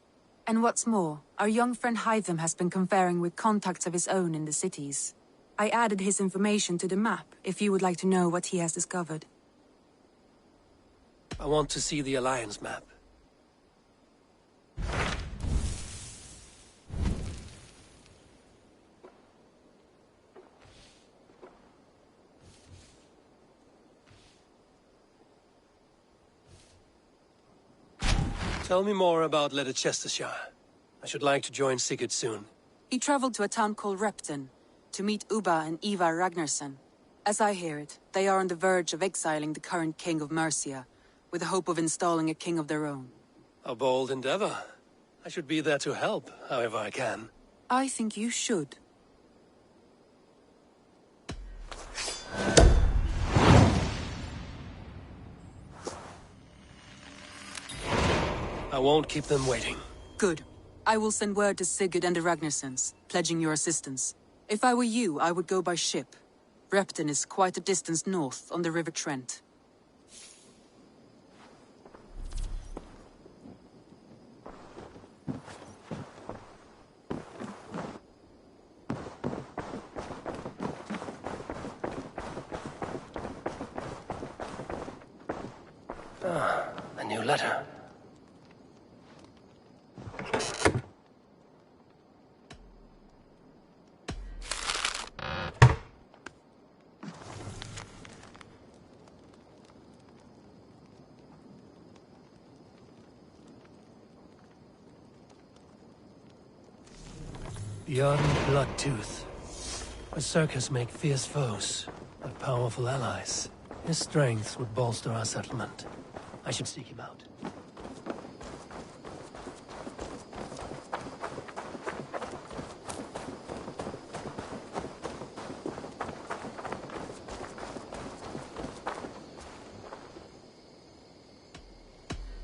And what's more, our young friend Hytham has been conferring with contacts of his own in the cities. I added his information to the map, if you would like to know what he has discovered. I want to see the Alliance map. Tell me more about Leicestershire. I should like to join Sigurd soon. He traveled to a town called Repton, to meet Ubba and Ivar Ragnarsson. As I hear it, they are on the verge of exiling the current king of Mercia, with the hope of installing a king of their own. A bold endeavor. I should be there to help, however I can. I think you should. I won't keep them waiting. Good. I will send word to Sigurd and the Ragnarssons, pledging your assistance. If I were you, I would go by ship. Repton is quite a distance north, on the River Trent. A new letter. Bjorn Bloodtooth. Berserkers make fierce foes, but powerful allies. His strength would bolster our settlement. I should seek him out.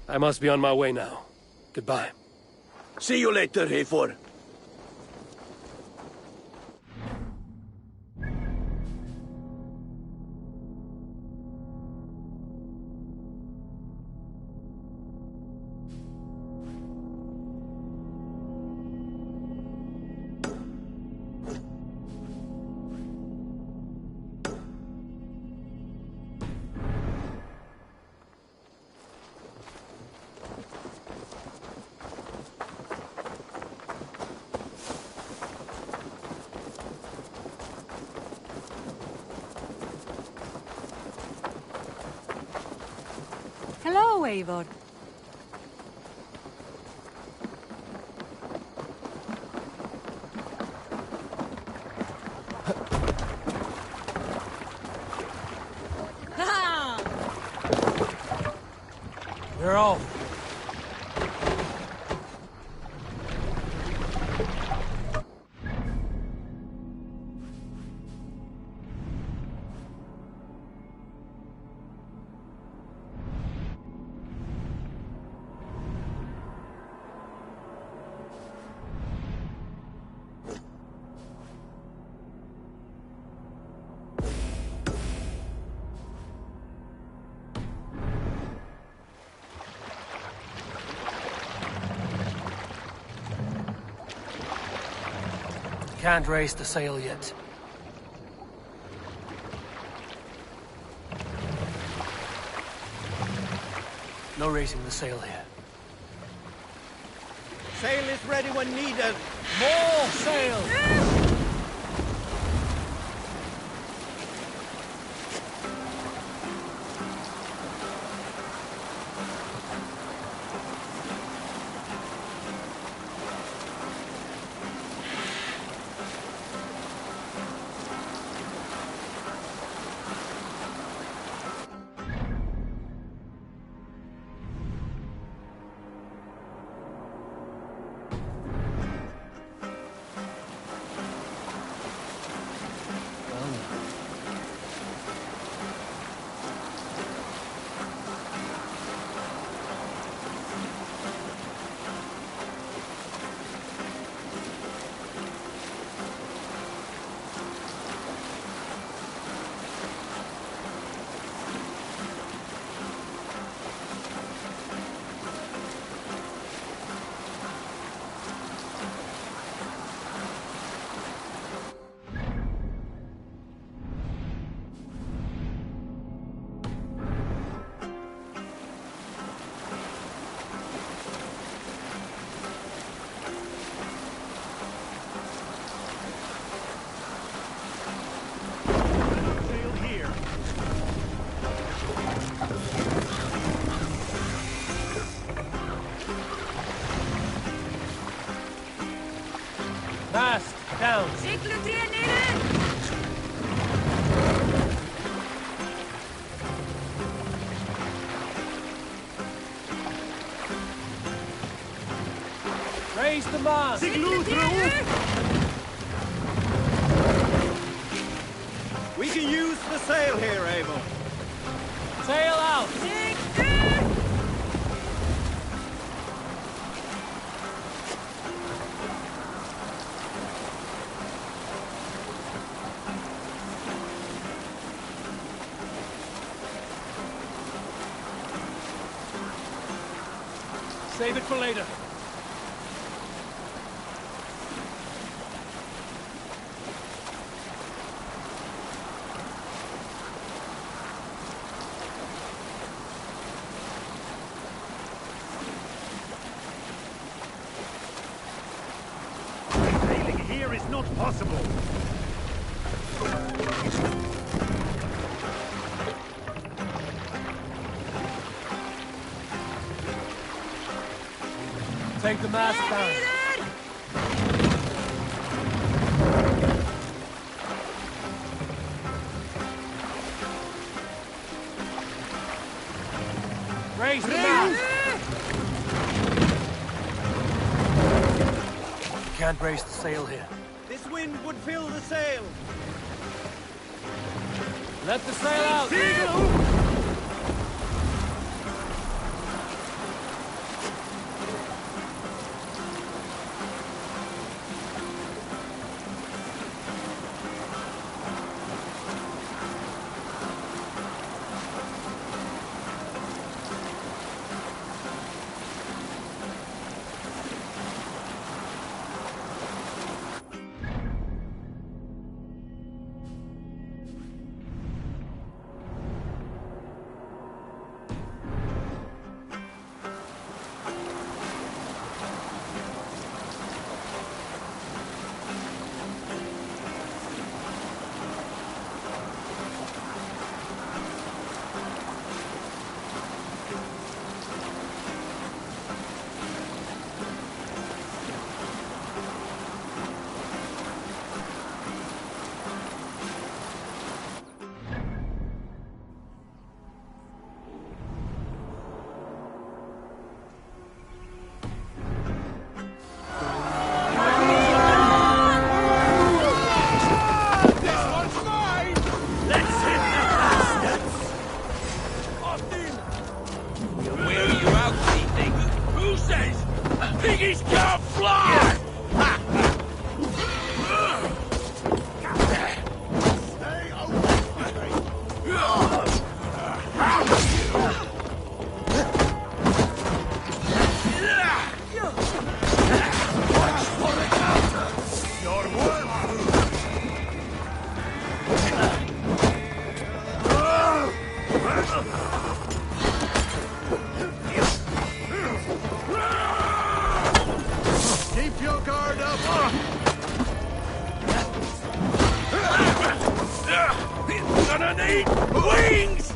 I must be on my way now. Goodbye. See you later, Eivor. Hello, Eivor. We're off. Can't raise the sail yet. No raising the sail here. Sail is ready when needed. More sail! Mast down. Raise the mast. We can use the sail here, Abel. Sail out. Save it for later. Sailing here is not possible. Take the mast down. Raise the mast. Can't raise the sail here. This wind would fill the sail. Let the sail out. Piggies can't fly! Keep your guard up! Gonna need wings!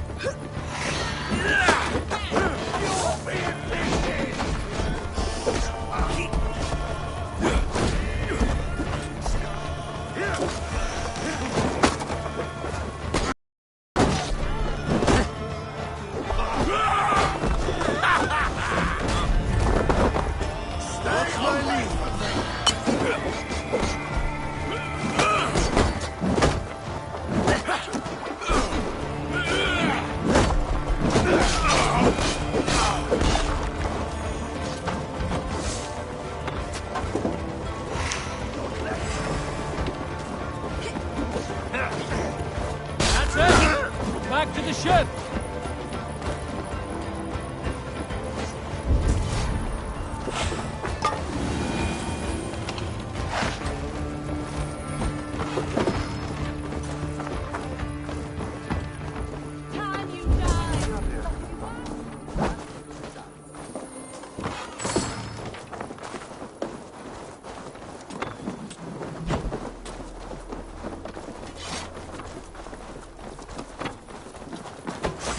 That's it! Back to the ship!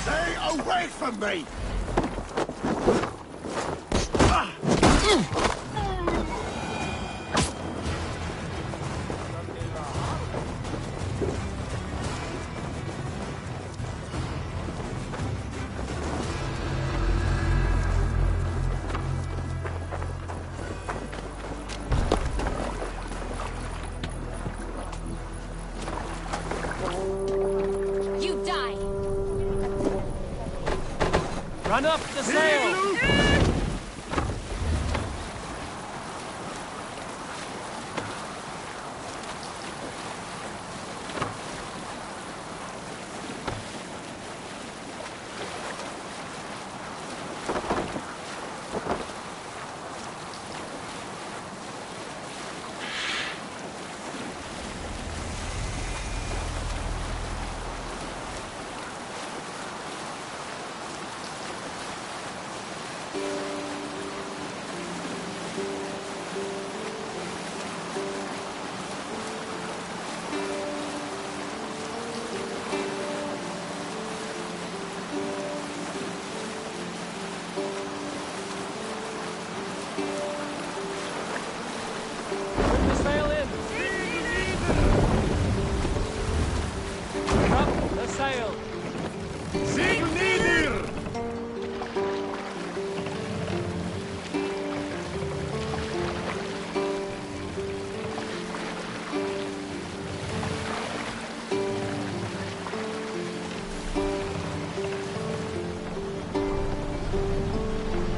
Stay away from me! Man up the sail!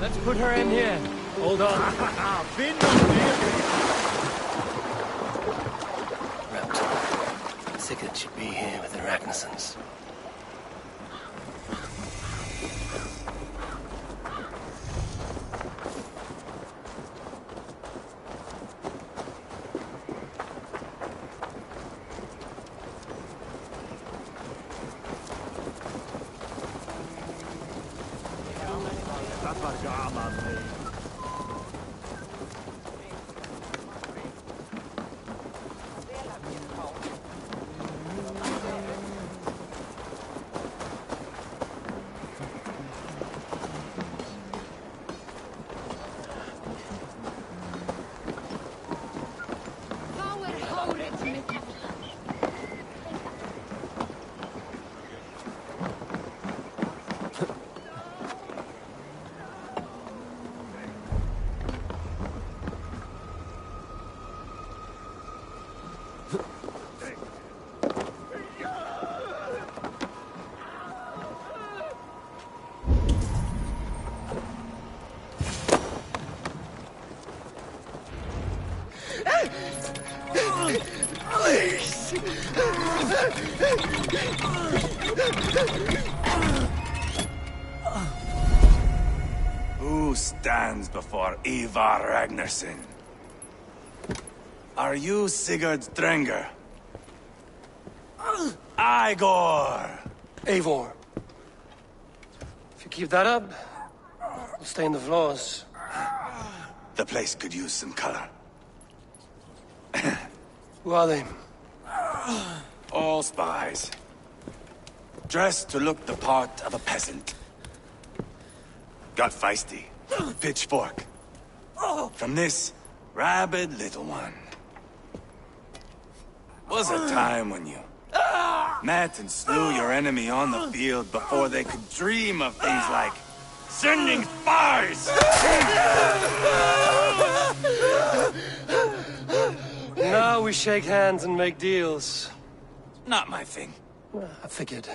Let's put her in here. Hold on. Raptor. Sigurd should be here with the Ragnarsons. Who stands before Ivar Ragnarsson? Are you Sigurd Drenger? Igor! Eivor. If you keep that up, we'll stay in the floors. The place could use some color. Who are they? All spies. Dressed to look the part of a peasant. Got feisty. Pitchfork. From this rabid little one. Was a time when you met and slew your enemy on the field before they could dream of things like sending spies! Now we shake hands and make deals. Not my thing. I figured.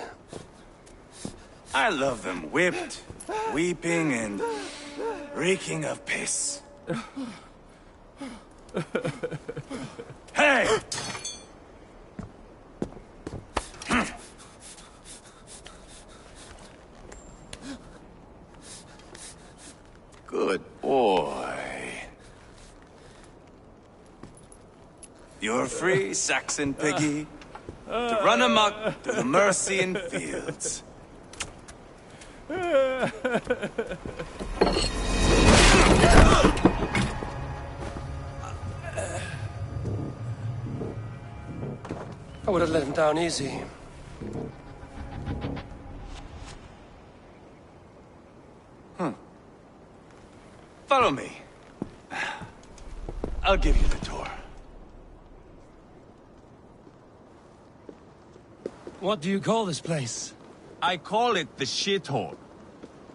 I love them whipped, weeping, and reeking of piss. Hey! Good boy. You're free, Saxon piggy, to run amok through the Mercian fields. I would have let him down easy. Follow me. I'll give you the tour. What do you call this place? I call it the shithole.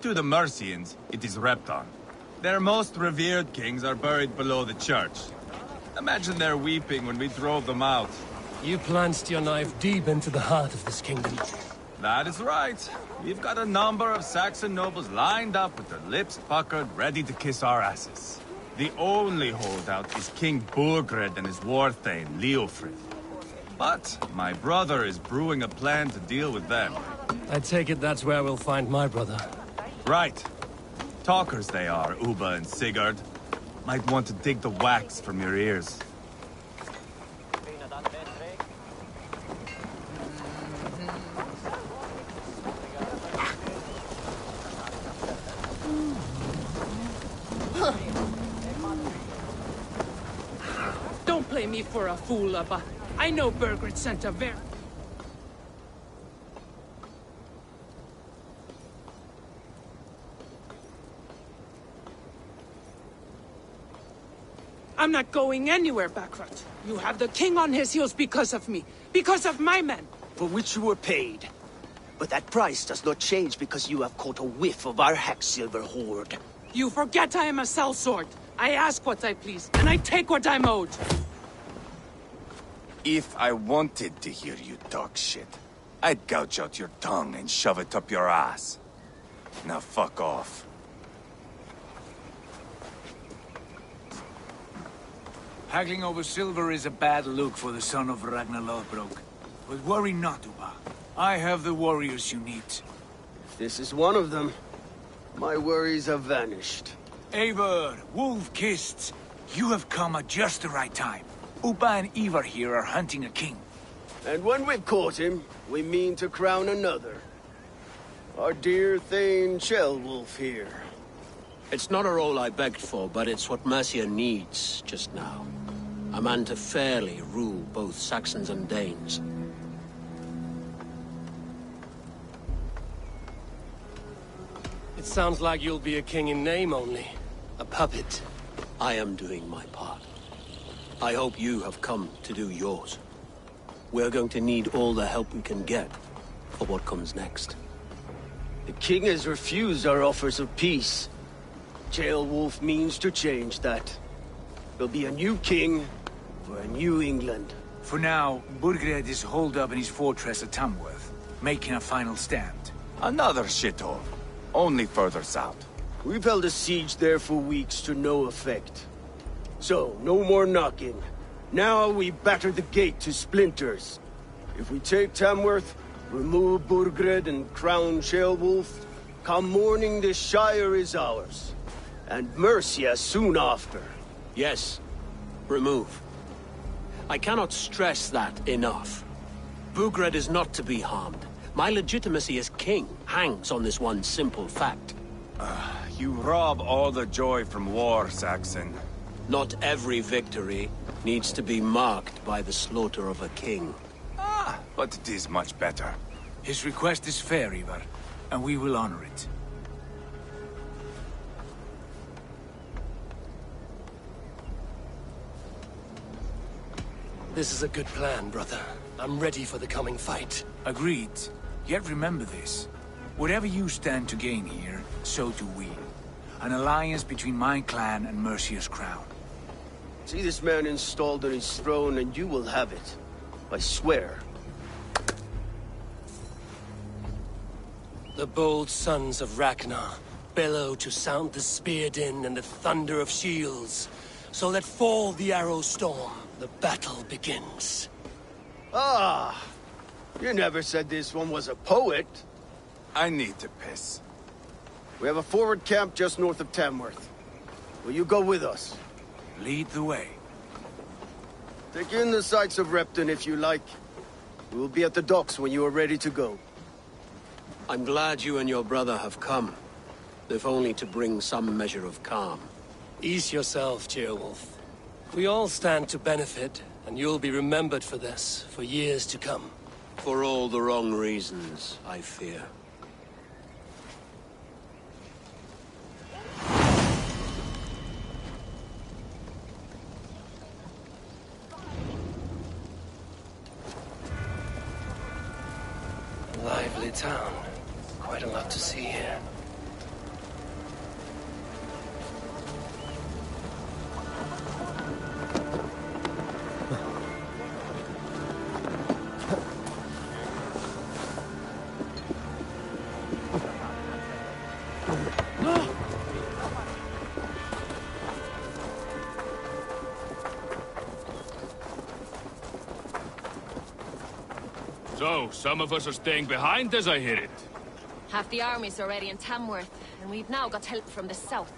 To the Mercians, it is Repton. Their most revered kings are buried below the church. Imagine their weeping when we drove them out. You plunged your knife deep into the heart of this kingdom. That is right. We've got a number of Saxon nobles lined up with their lips puckered, ready to kiss our asses. The only holdout is King Burgred and his war thane, Leofrid. But my brother is brewing a plan to deal with them. I take it that's where we'll find my brother. Right. Talkers they are, Uba and Sigurd. Might want to dig the wax from your ears. Don't play me for a fool, Abba. I know Burgred sent a I'm not going anywhere, Backrot. You have the king on his heels because of me. Because of my men. For which you were paid. But that price does not change because you have caught a whiff of our Hacksilver hoard. You forget I am a sellsword. I ask what I please, and I take what I'm owed. If I wanted to hear you talk shit, I'd gouge out your tongue and shove it up your ass. Now fuck off. Haggling over silver is a bad look for the son of Ragnar Lothbrok. But worry not, Uba. I have the warriors you need. This is one of them. My worries have vanished. Eivor, Wolf-Kissed, you have come at just the right time. Uba and Ivar here are hunting a king. And when we've caught him, we mean to crown another. Our dear Thane Ceolwulf here. It's not a role I begged for, but it's what Mercia needs just now. A man to fairly rule both Saxons and Danes. It sounds like you'll be a king in name only. A puppet. I am doing my part. I hope you have come to do yours. We're going to need all the help we can get for what comes next. The king has refused our offers of peace. Ceolwulf means to change that. There'll be a new king for a new England. For now, Burgred is holed up in his fortress at Tamworth, making a final stand. Another shithole. Only further south. We've held a siege there for weeks to no effect. So, no more knocking. Now we batter the gate to splinters. If we take Tamworth, remove Burgred and crown Ceolwulf, come morning the Shire is ours. And Mercia soon after. Yes, remove. I cannot stress that enough. Burgred is not to be harmed. My legitimacy as king hangs on this one simple fact. You rob all the joy from war, Saxon. Not every victory needs to be marked by the slaughter of a king. But it is much better. His request is fair, Ivar, and we will honor it. This is a good plan, brother. I'm ready for the coming fight. Agreed. Yet remember this. Whatever you stand to gain here, so do we. An alliance between my clan and Mercia's crown. See this man installed on his throne and you will have it. I swear. The bold sons of Ragnar bellow to sound the spear din and the thunder of shields. So let fall the arrow storm. The battle begins. Ah! You never said this one was a poet. I need to piss. We have a forward camp just north of Tamworth. Will you go with us? Lead the way. Take in the sights of Repton if you like. We will be at the docks when you are ready to go. I'm glad you and your brother have come. If only to bring some measure of calm. Ease yourself, Ceolwulf. We all stand to benefit, and you'll be remembered for this, for years to come. For all the wrong reasons, I fear. A lively town. Quite a lot to see here. So, some of us are staying behind as I hear it. Half the army's already in Tamworth, and we've now got help from the south.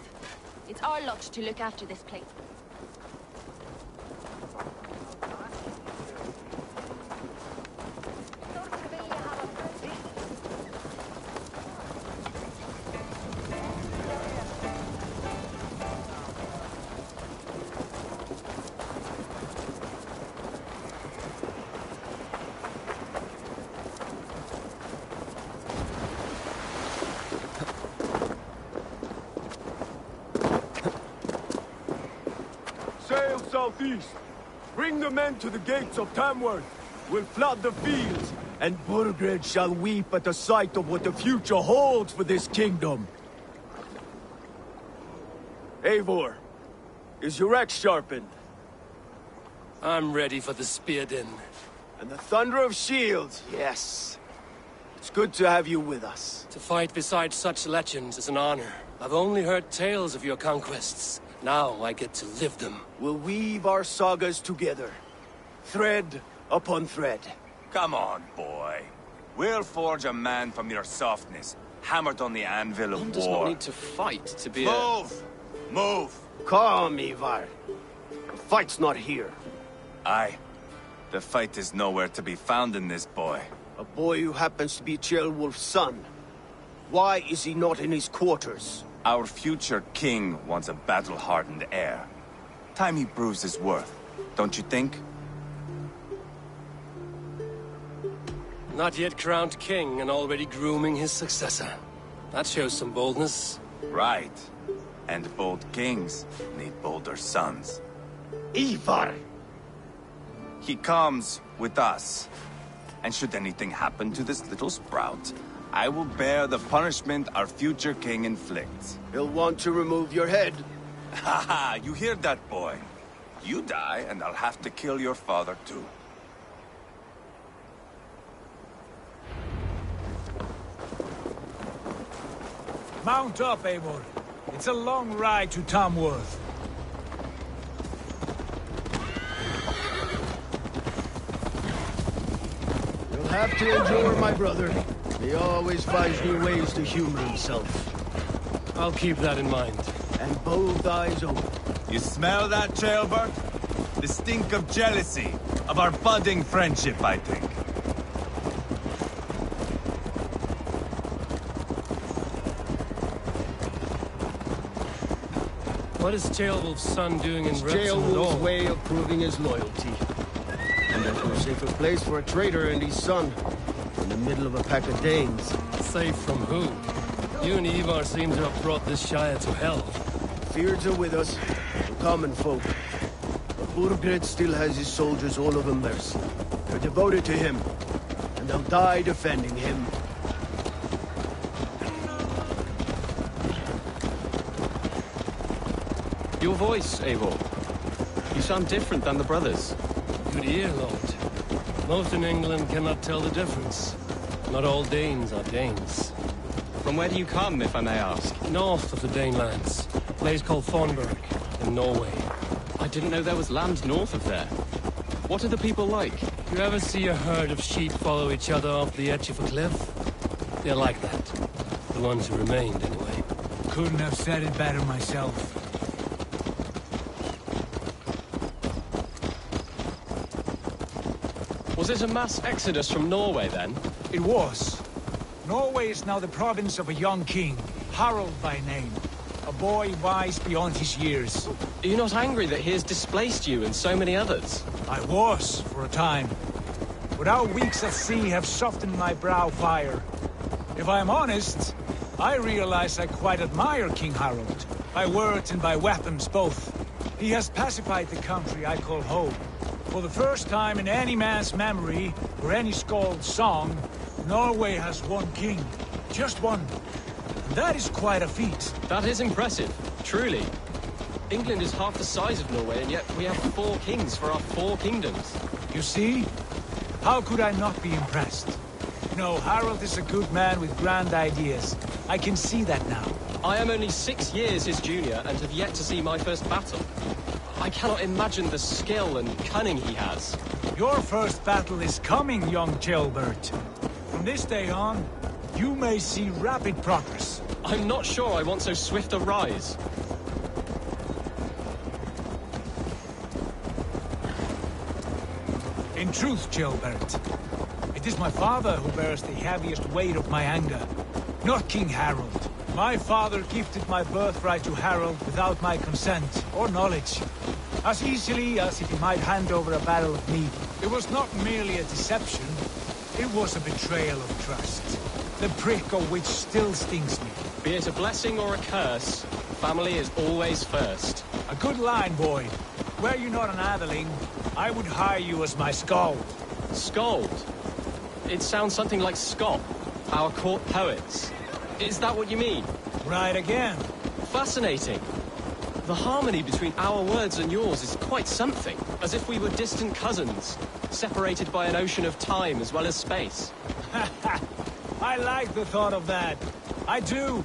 It's our lot to look after this place. Sail southeast. Bring the men to the gates of Tamworth. We'll flood the fields, and Burgred shall weep at the sight of what the future holds for this kingdom. Eivor, is your axe sharpened? I'm ready for the spear din. And the thunder of shields, yes. It's good to have you with us. To fight beside such legends is an honor. I've only heard tales of your conquests. Now I get to live them. We'll weave our sagas together. Thread upon thread. Come on, boy. We'll forge a man from your softness, hammered on the anvil of One war. does not need to fight to be Move! Move! Calm, Ivar. The fight's not here. Aye. The fight is nowhere to be found in this boy. A boy who happens to be Ceolwulf's son. Why is he not in his quarters? Our future king wants a battle-hardened heir. Time he proves his worth, don't you think? Not yet crowned king and already grooming his successor. That shows some boldness. Right. And bold kings need bolder sons. Ivar! He comes with us. And should anything happen to this little sprout, I will bear the punishment our future king inflicts. He'll want to remove your head. Haha, you hear that, boy? You die, and I'll have to kill your father, too. Mount up, Eivor. It's a long ride to Tamworth. You'll have to endure, my brother. He always finds new ways to humor himself. I'll keep that in mind. And both eyes open. You smell that, Ceolbert? The stink of jealousy, of our budding friendship, I think. What is Ceolwulf's son doing in It's Repson at Ceolwulf's all? way of proving his loyalty. And there's no safer place for a traitor and his son. In the middle of a pack of Danes. Safe from who? You and Ivar seem to have brought this Shire to hell. Fears are with us, the common folk. But Burgred still has his soldiers all over mercy. They're devoted to him, and they'll die defending him. Your voice, Eivor. You sound different than the brothers. Good ear, Lord. Most in England cannot tell the difference. Not all Danes are Danes. From where do you come, if I may ask? North of the Danelands. A place called Thornburg, in Norway. I didn't know there was land north of there. What are the people like? You ever see a herd of sheep follow each other off the edge of a cliff? They're like that. The ones who remained, anyway. Couldn't have said it better myself. Was it a mass exodus from Norway, then? It was. Norway is now the province of a young king, Harald by name. A boy wise beyond his years. Are you not angry that he has displaced you and so many others? I was, for a time. But our weeks at sea have softened my brow fire. If I am honest, I realize I quite admire King Harald. By words and by weapons both. He has pacified the country I call home. For the first time in any man's memory, or any skald's song, Norway has one king. Just one. And that is quite a feat. That is impressive, truly. England is half the size of Norway, and yet we have 4 kings for our 4 kingdoms. You see? How could I not be impressed? No, Harald is a good man with grand ideas. I can see that now. I am only 6 years his junior and have yet to see my first battle. I cannot imagine the skill and cunning he has. Your first battle is coming, young Gilbert. From this day on, you may see rapid progress. I'm not sure I want so swift a rise. In truth, Gilbert, it is my father who bears the heaviest weight of my anger, not King Harold. My father gifted my birthright to Harold without my consent or knowledge, as easily as if he might hand over a barrel of meat. It was not merely a deception, it was a betrayal of trust, the prick of which still stings me. Be it a blessing or a curse, family is always first. A good line, boy. Were you not an atheling, I would hire you as my skald. Skald? It sounds something like Scott, our court poets. Is that what you mean? Right again. Fascinating. The harmony between our words and yours is quite something. As if we were distant cousins, separated by an ocean of time as well as space. I like the thought of that. I do.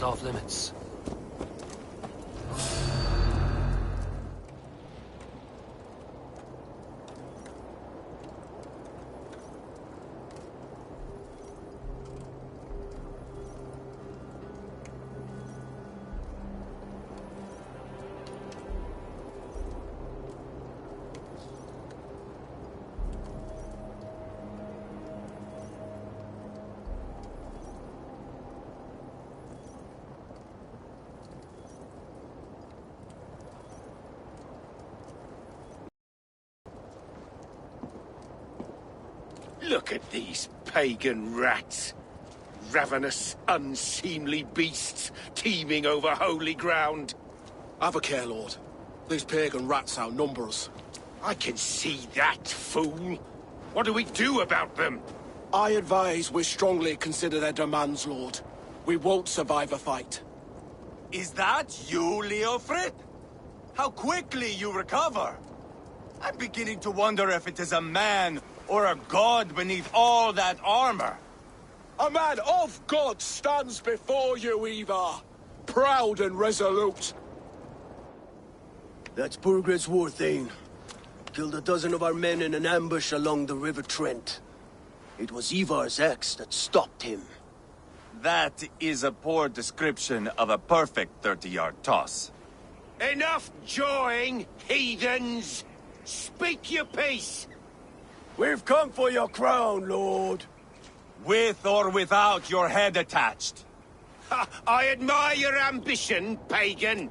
Off limits. Look at these pagan rats. Ravenous, unseemly beasts teeming over holy ground. Have a care, Lord. These pagan rats outnumber us. I can see that, fool. What do we do about them? I advise we strongly consider their demands, Lord. We won't survive a fight. Is that you, Leofrid? How quickly you recover! I'm beginning to wonder if it is a man or a god beneath all that armor. A man of God stands before you, Ivar. Proud and resolute. That's Burgred's war thane. Killed a dozen of our men in an ambush along the River Trent. It was Ivar's axe that stopped him. That is a poor description of a perfect 30-yard toss. Enough jawing, heathens! Speak your piece! We've come for your crown, Lord. With or without your head attached. Ha, I admire your ambition, pagan.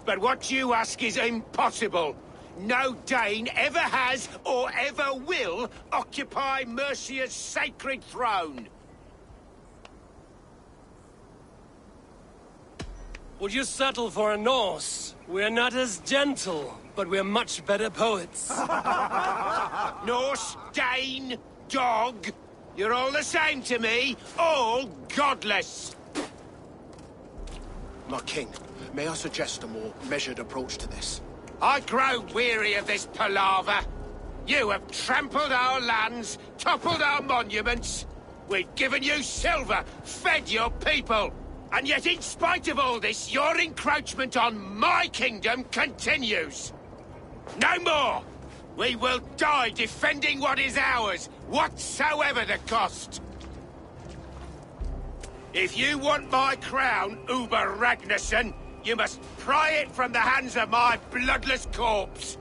But what you ask is impossible. No Dane ever has or ever will occupy Mercia's sacred throne. Would you settle for a Norse? We're not as gentle, but we're much better poets. Norse, Dane, dog. You're all the same to me. All godless. My king, may I suggest a more measured approach to this? I grow weary of this palaver. You have trampled our lands, toppled our monuments. We've given you silver, fed your people. And yet, in spite of all this, your encroachment on my kingdom continues. No more! We will die defending what is ours, whatsoever the cost. If you want my crown, Uber Ragnarsson, you must pry it from the hands of my bloodless corpse.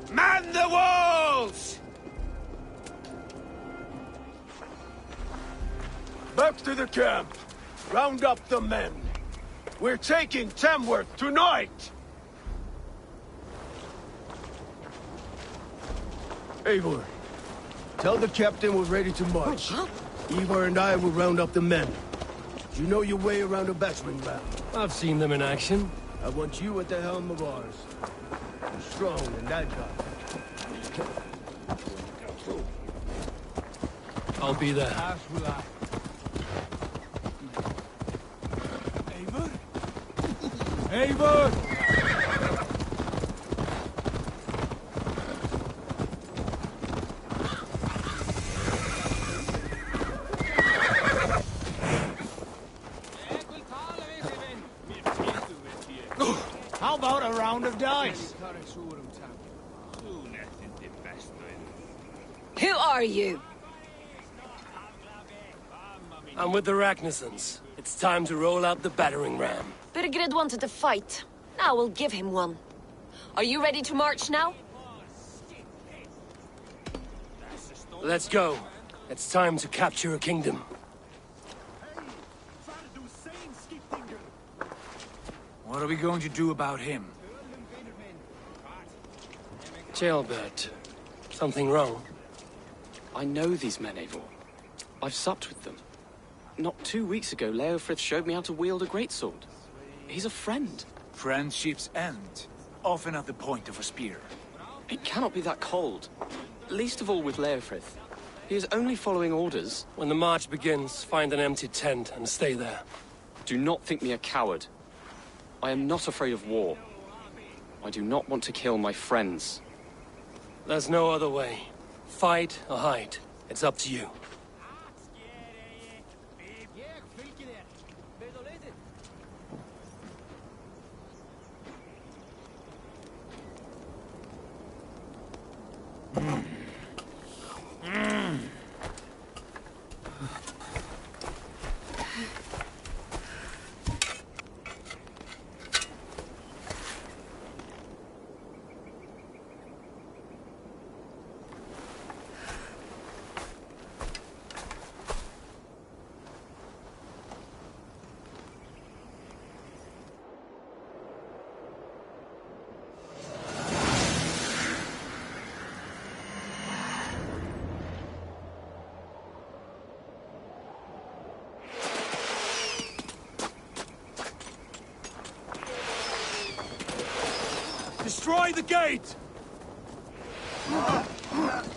Man the walls! Back to the camp. Round up the men. We're taking Tamworth tonight! Eivor, tell the captain we're ready to march. Eivor and I will round up the men. You know your way around a battering ram. I've seen them in action. I want you at the helm of ours. You're strong and agile. I'll be there. Eivor? Eivor! How about a round of dice? Who are you? I'm with the Ragnarsons. It's time to roll out the battering ram. Birgrid wanted to fight. Now we'll give him one. Are you ready to march now? Let's go. It's time to capture a kingdom. What are we going to do about him? Jailbird. Something wrong? I know these men, Eivor. I've supped with them. Not 2 weeks ago, Leofrith showed me how to wield a greatsword. He's a friend. Friendships end, often at the point of a spear. It cannot be that cold. Least of all with Leofrith. He is only following orders. When the march begins, find an empty tent and stay there. Do not think me a coward. I am not afraid of war. I do not want to kill my friends. There's no other way. Fight or hide. It's up to you. Destroy the gate!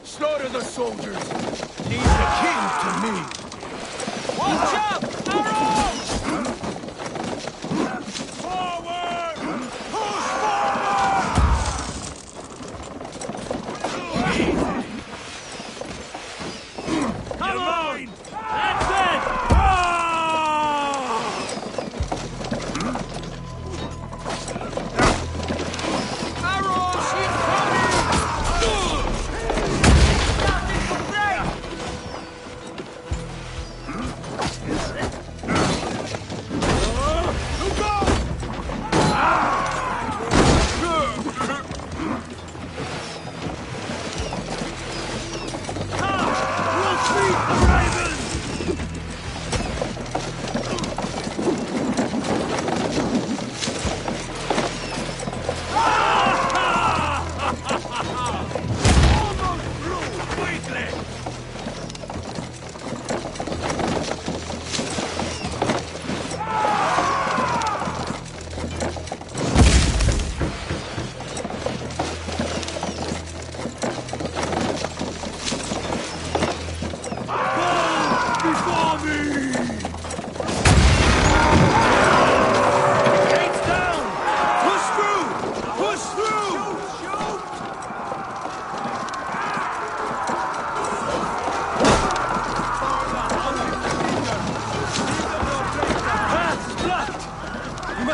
Slaughter the soldiers! Leave the king to me! Watch out! Arrows! Forward! Push forward! Come on! That's it!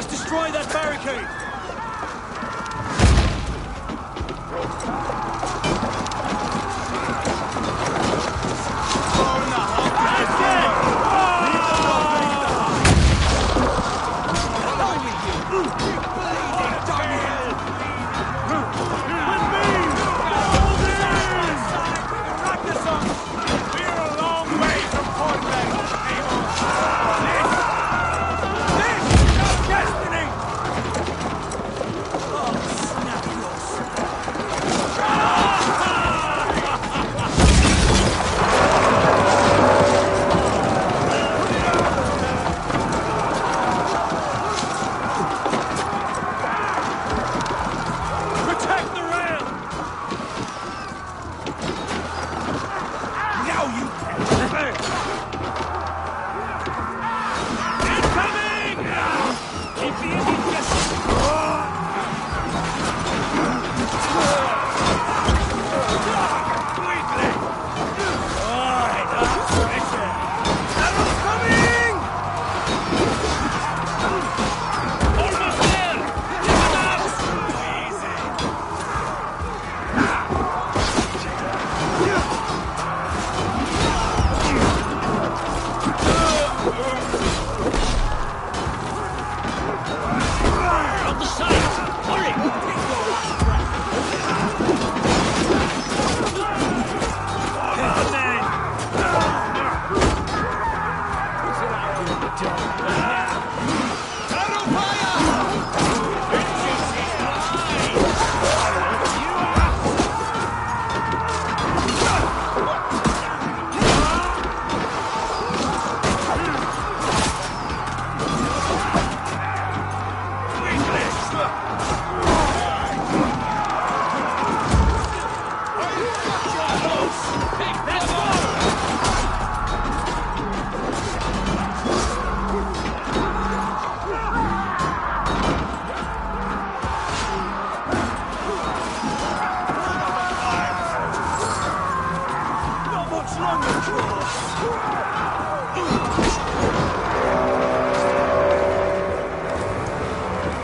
Destroy that barricade! We're a long way from Portland, Eivor!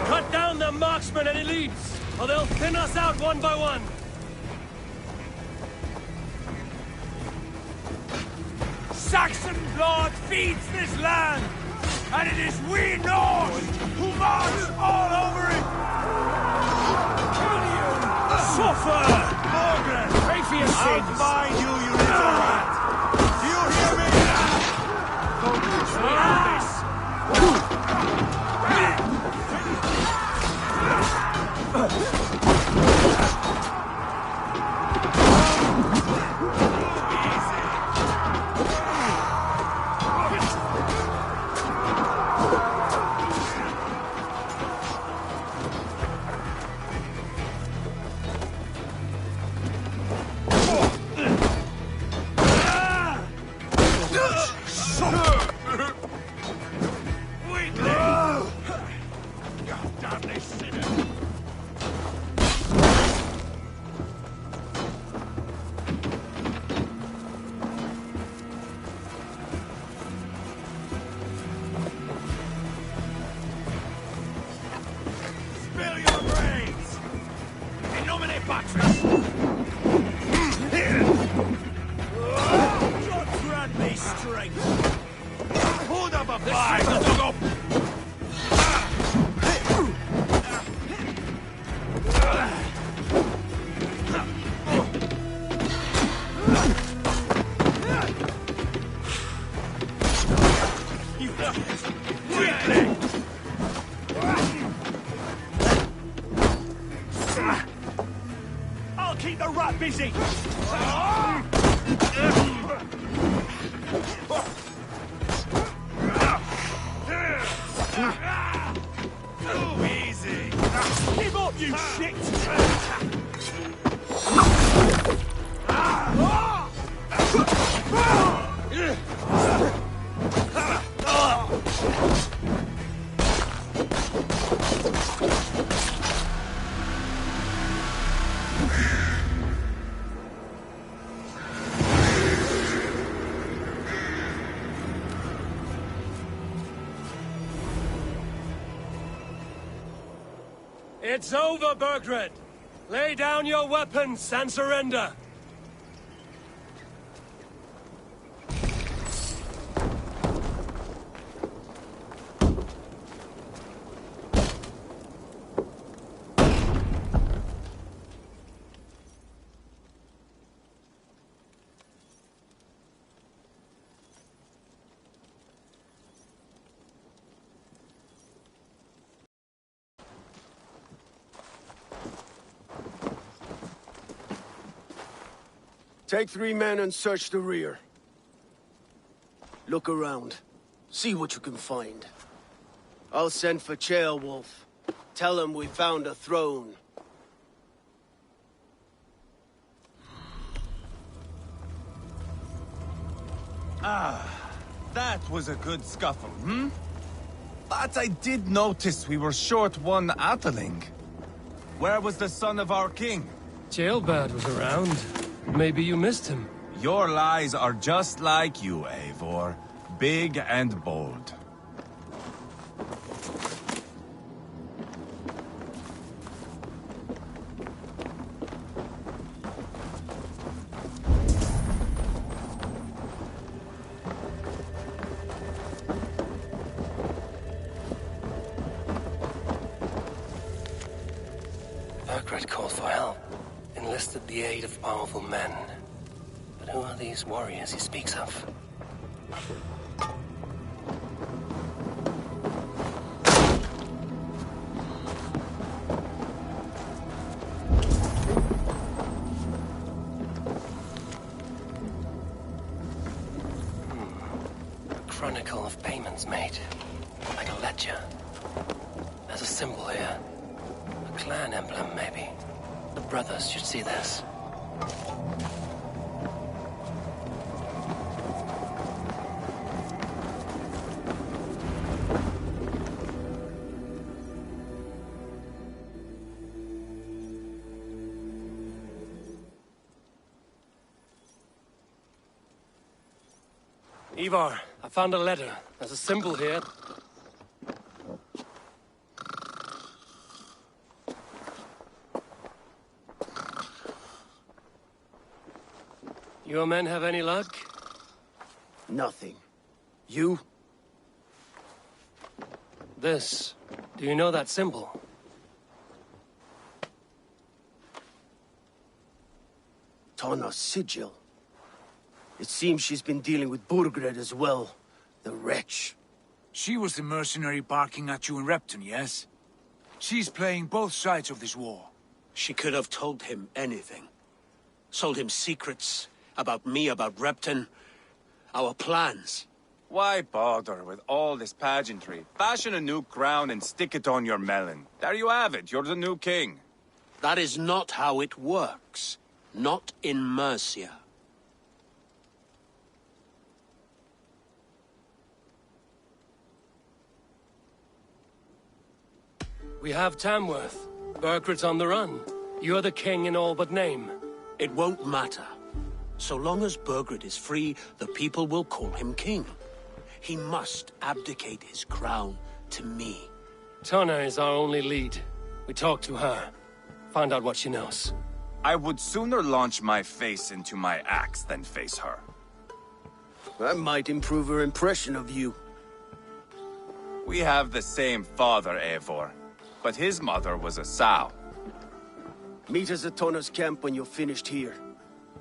Cut down the marksmen and elites, or they'll thin us out one by one. Saxon blood feeds this land, and it is we Norse who march all over it! Suffer! Morgan! Pay for your sins! I'll find you, you little rat! Do you hear me? Focus, we have this! I'll keep the rat busy! Too easy! Give up, you shit! It's over, Burgred! Lay down your weapons and surrender! Take 3 men and search the rear. Look around. See what you can find. I'll send for Ceolwulf. Tell him we found a throne. Ah, that was a good scuffle, hmm? But I did notice we were short one Atheling. Where was the son of our king? Ceolbad was around. Maybe you missed him. Your lies are just like you, Eivor. Big and bold. Burgred called for help, enlisted the aid of powerful men. But who are these warriors he speaks of? chronicle of payments made. Like a ledger. There's a symbol here. A clan emblem, maybe. The brothers should see this. Ivar, I found a letter. There's a symbol here. Your men have any luck? Nothing. You? This. Do you know that symbol? Tana's sigil. It seems she's been dealing with Burgred as well. The wretch. She was the mercenary barking at you in Repton, yes? She's playing both sides of this war. She could have told him anything. Sold him secrets about me, about Repton. Our plans. Why bother with all this pageantry? Fashion a new crown and stick it on your melon. There you have it, you're the new king. That is not how it works. Not in Mercia. We have Tamworth. Burgred's on the run. You're the king in all but name. It won't matter. So long as Burgred is free, the people will call him king. He must abdicate his crown to me. Tana is our only lead. We talk to her. Find out what she knows. I would sooner launch my face into my axe than face her. That might improve her impression of you. We have the same father, Eivor. But his mother was a sow. Meet us at Tana's camp when you're finished here.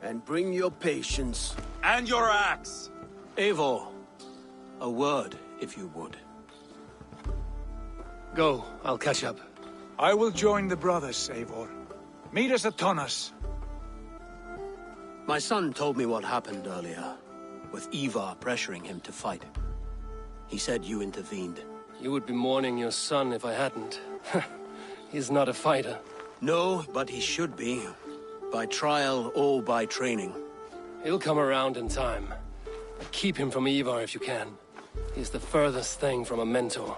And bring your patience. And your axe! Eivor, a word, if you would. Go, I'll catch up. I will join the brothers, Eivor. Meet us at Tana's. My son told me what happened earlier, with Ivar pressuring him to fight. He said you intervened. You would be mourning your son if I hadn't. He's not a fighter. No, but he should be. By trial or by training. He'll come around in time. But keep him from Ivar if you can. He's the furthest thing from a mentor.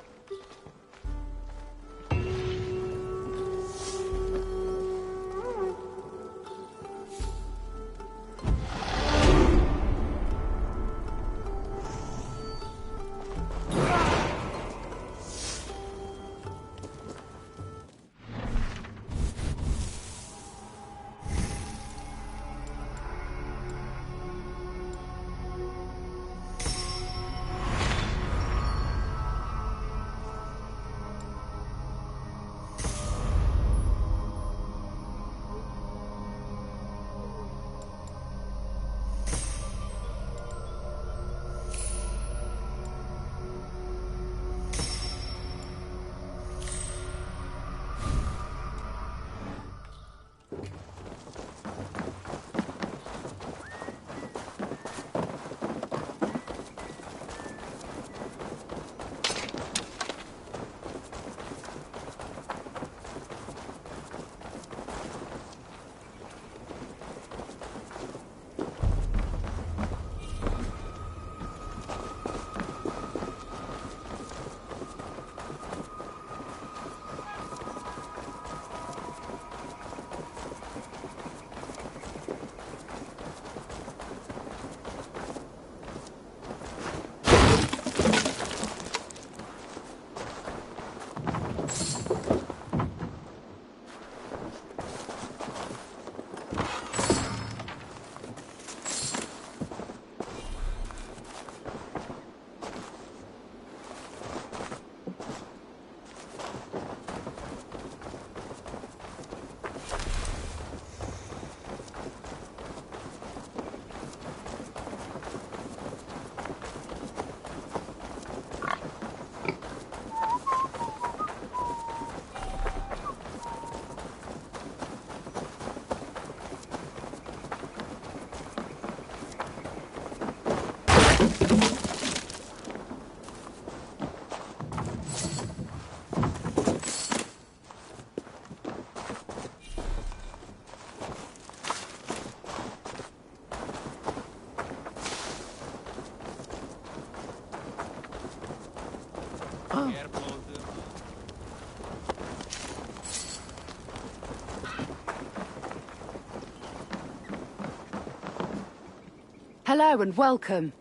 Hello and welcome.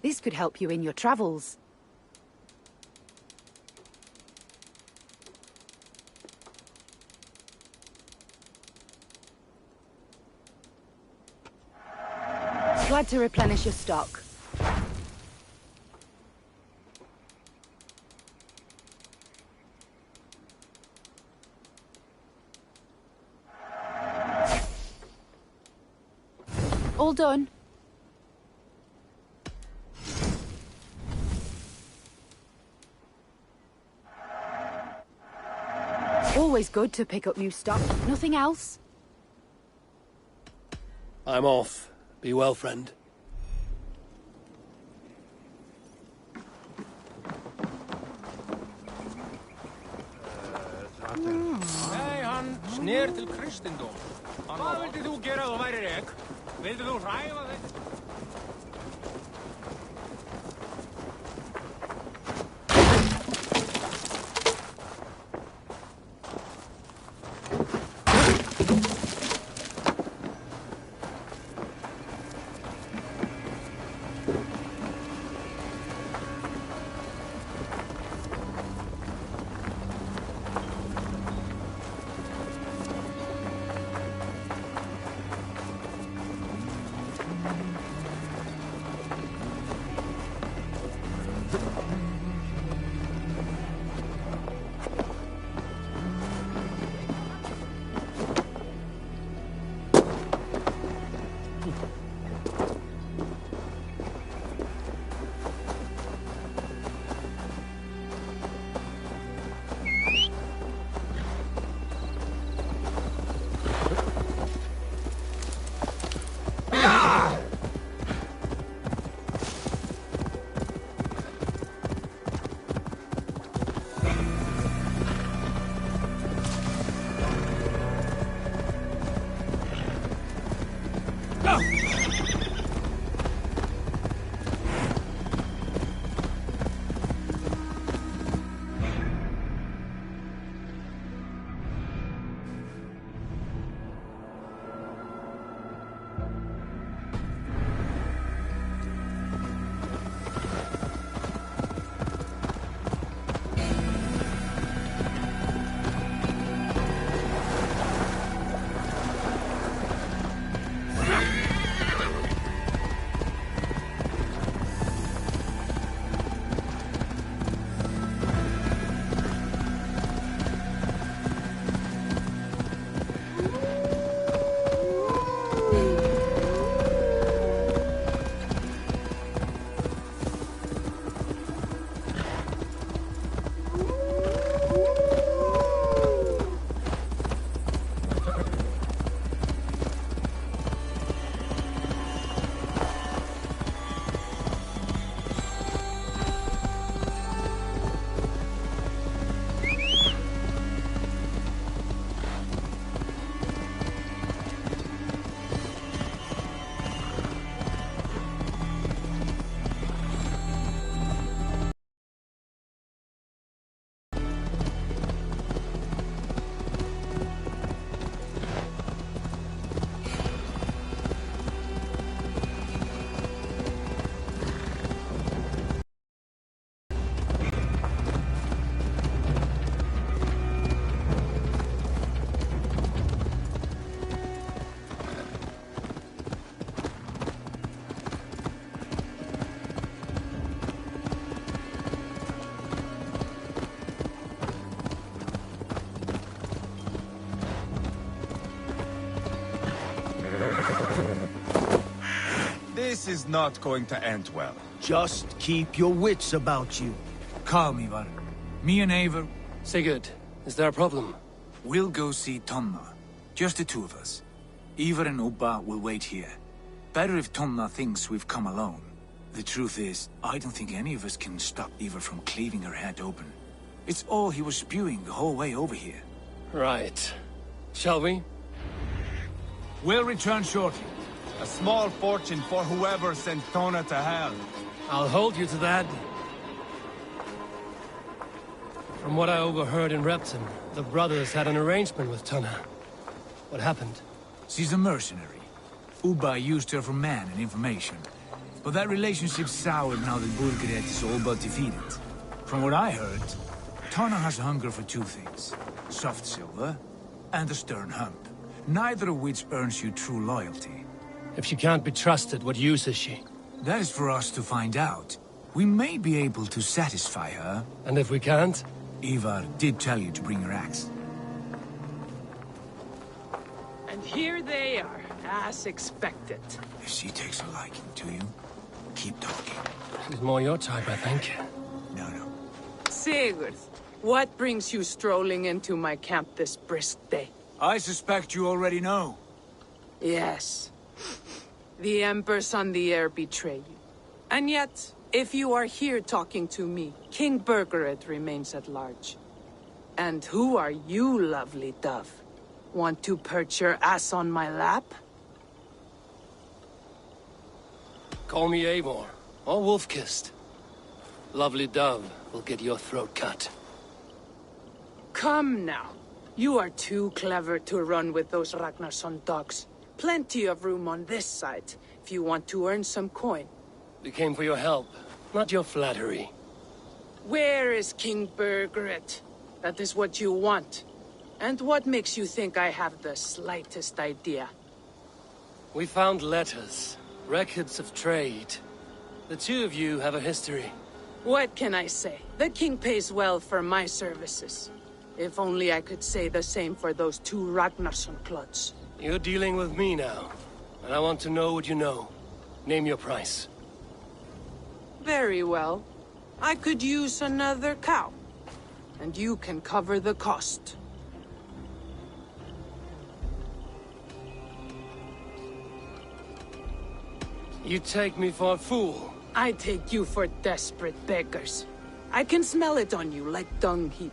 This could help you in your travels. Glad to replenish your stock. All done. Always good to pick up new stock. Nothing else? I'm off. Be well, friend. Nei, hann snér til kristindóm. Hvað vildi þú gera þú værir ek? Vildi þú hræfa þetta? This is not going to end well. Just keep your wits about you. Calm, Ivar. Me and Eivor... Sigurd, is there a problem? We'll go see Tonna. Just the two of us. Ivar and Ubba will wait here. Better if Tonna thinks we've come alone. The truth is, I don't think any of us can stop Ivar from cleaving her head open. It's all he was spewing the whole way over here. Right. Shall we? We'll return shortly. A small fortune for whoever sent Tona to hell. I'll hold you to that. From what I overheard in Repton, the brothers had an arrangement with Tonna. What happened? She's a mercenary. Ubba used her for man and information. But that relationship soured now that Burgred is all but defeated. From what I heard, Tana has a hunger for two things. Soft silver and a stern hump. Neither of which earns you true loyalty. If she can't be trusted, what use is she? That is for us to find out. We may be able to satisfy her. And if we can't? Ivar did tell you to bring your axe. And here they are, as expected. If she takes a liking to you, keep talking. She's more your type, I think. No. Sigurd, what brings you strolling into my camp this brisk day? I suspect you already know. Yes. The Embers on the air betray you. And yet, if you are here talking to me, King Burgred remains at large. And who are you, lovely dove? Want to perch your ass on my lap? Call me Eivor, or Wolf-Kissed. Lovely dove will get your throat cut. Come now. You are too clever to run with those Ragnarsson dogs. Plenty of room on this side, if you want to earn some coin. We came for your help, not your flattery. Where is King Burgred? That is what you want. And what makes you think I have the slightest idea? We found letters, records of trade. The two of you have a history. What can I say? The king pays well for my services. If only I could say the same for those two Ragnarsson clods. You're dealing with me now, and I want to know what you know. Name your price. Very well. I could use another cow. And you can cover the cost. You take me for a fool. I take you for desperate beggars. I can smell it on you like dung heap.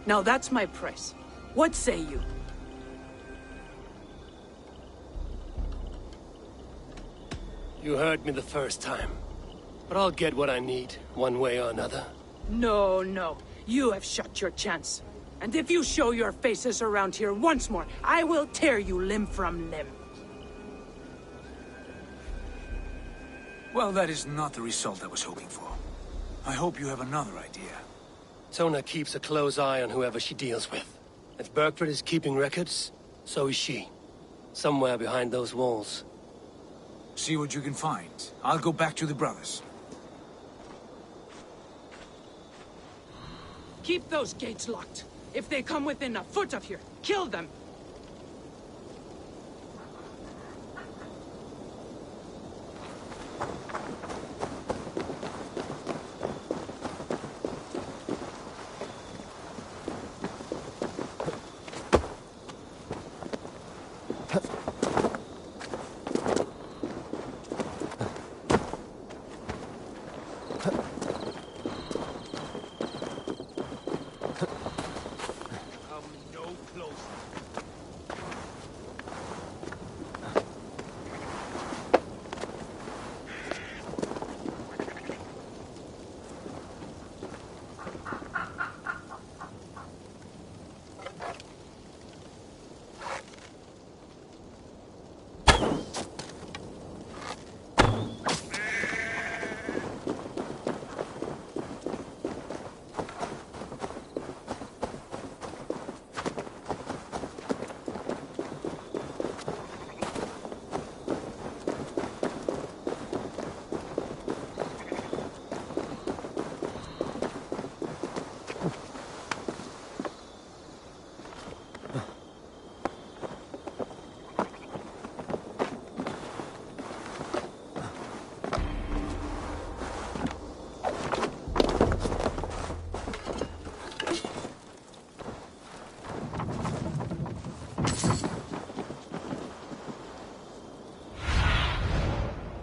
Now that's my price. What say you? You heard me the first time. But I'll get what I need, one way or another. No. You have shot your chance. And if you show your faces around here once more, I will tear you limb from limb. Well, that is not the result I was hoping for. I hope you have another idea. Tona keeps a close eye on whoever she deals with. If Burgred is keeping records, so is she. Somewhere behind those walls. See what you can find. I'll go back to the brothers. Keep those gates locked. If they come within a foot of here, kill them.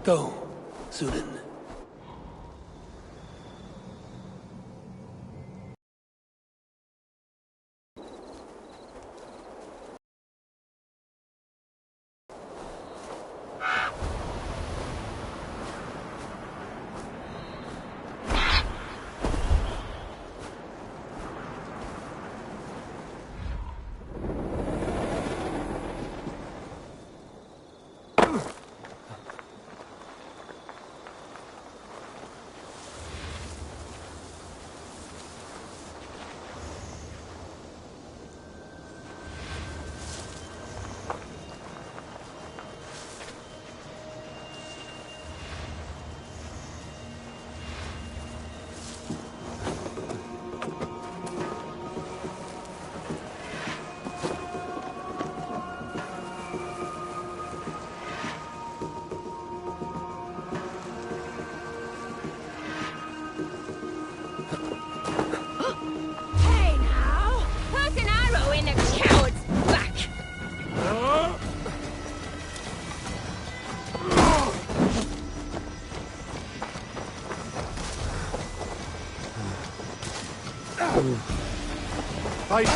Go, Sunan. Fight!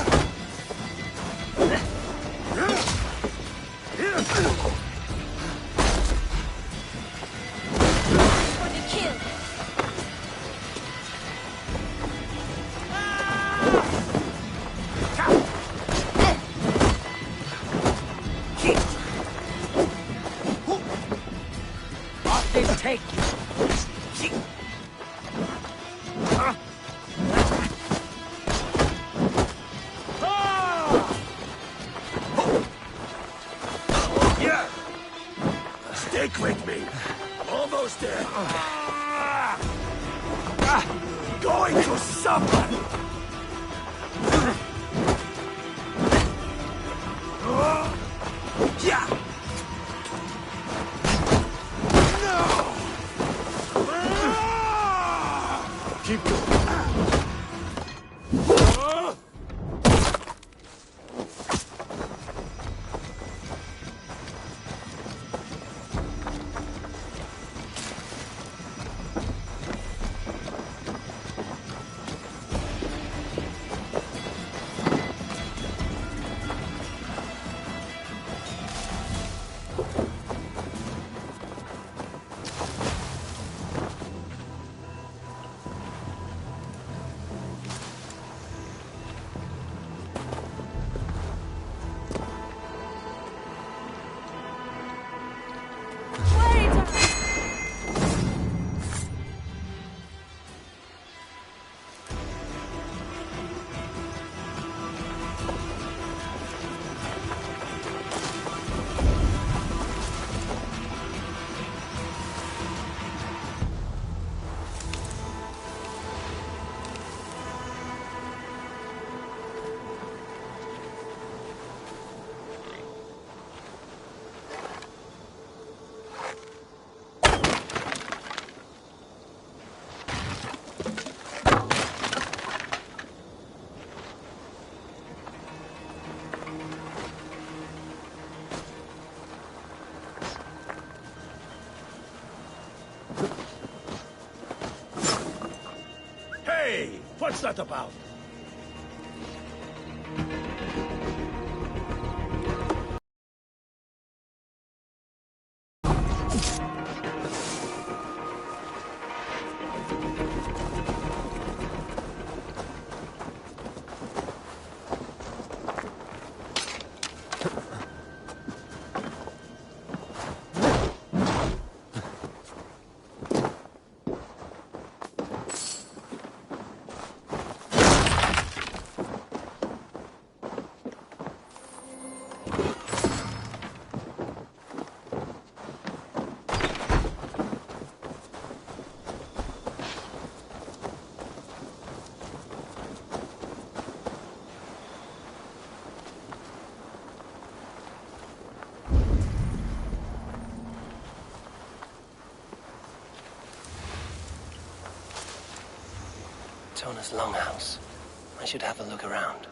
Take you. Yeah! Stick with me! Almost there! Going to suffer! Yeah! Keep going. Hey, what's that about? Tona's longhouse. I should have a look around.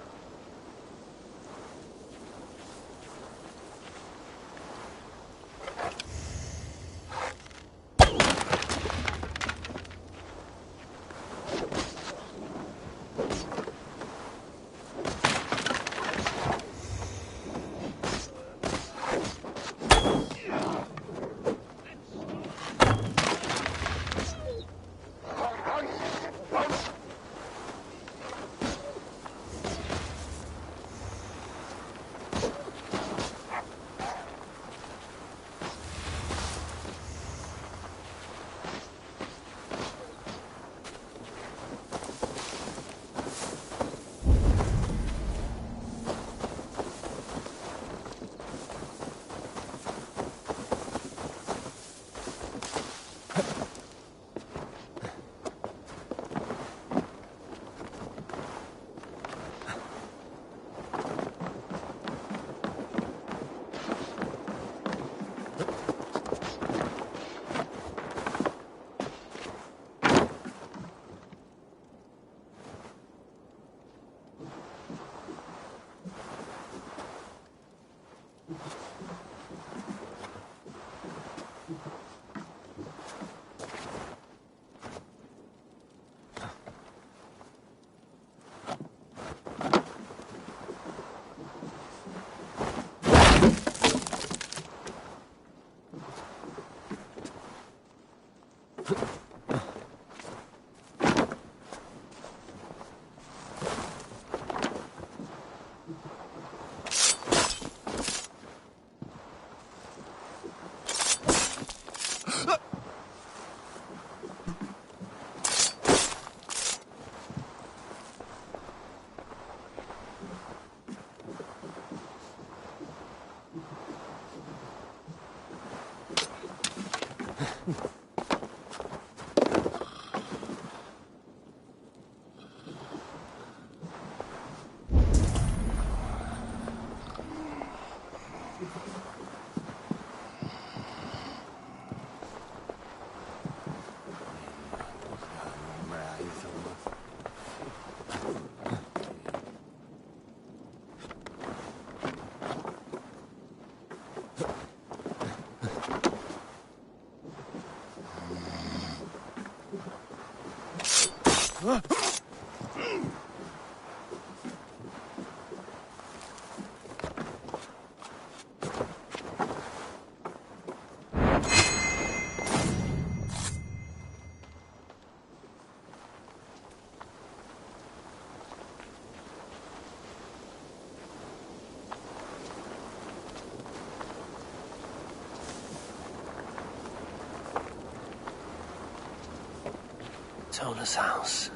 Tona's house.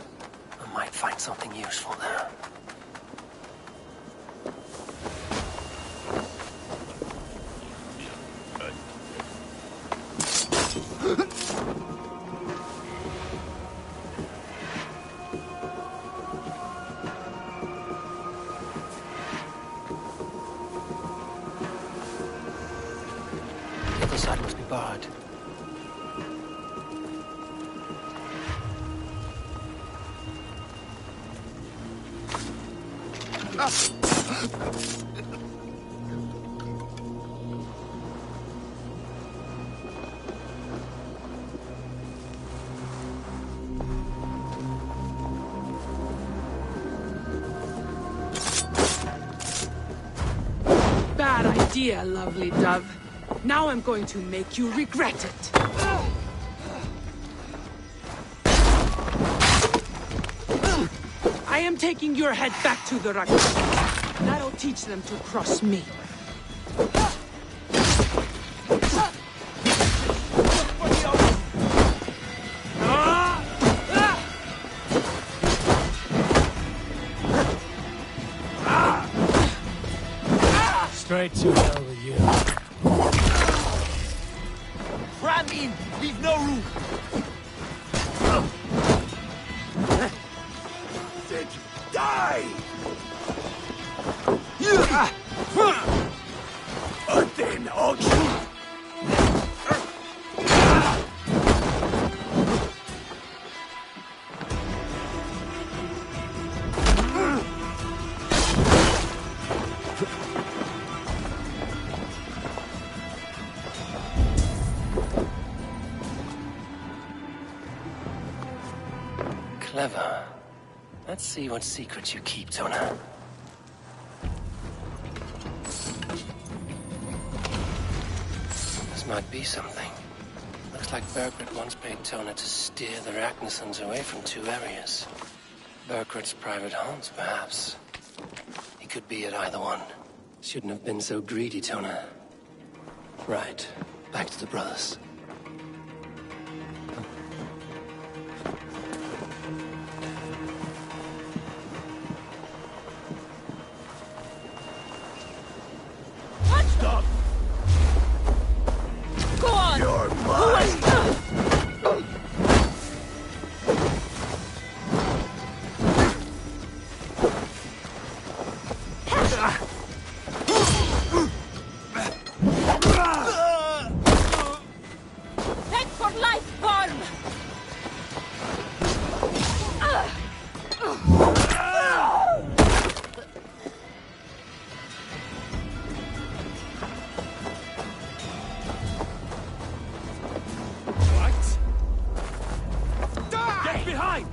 I might find something useful there. The other side must be barred. Bad idea, lovely dove. Now I'm going to make you regret it. I am taking your head back to the Rakka. That'll teach them to cross me. Straight to hell with you. Ram in! Leave no room! Die! Then auction! Clever. Let's see what secrets you keep, Tona. This might be something. Looks like Bergred once paid Tona to steer the Ragnarsons away from 2 areas. Bergred's private haunts, perhaps. He could be at either one. Shouldn't have been so greedy, Tona. Right. Back to the brothers. Stop! Go on! You're mine! Head for life, Barn! Get behind!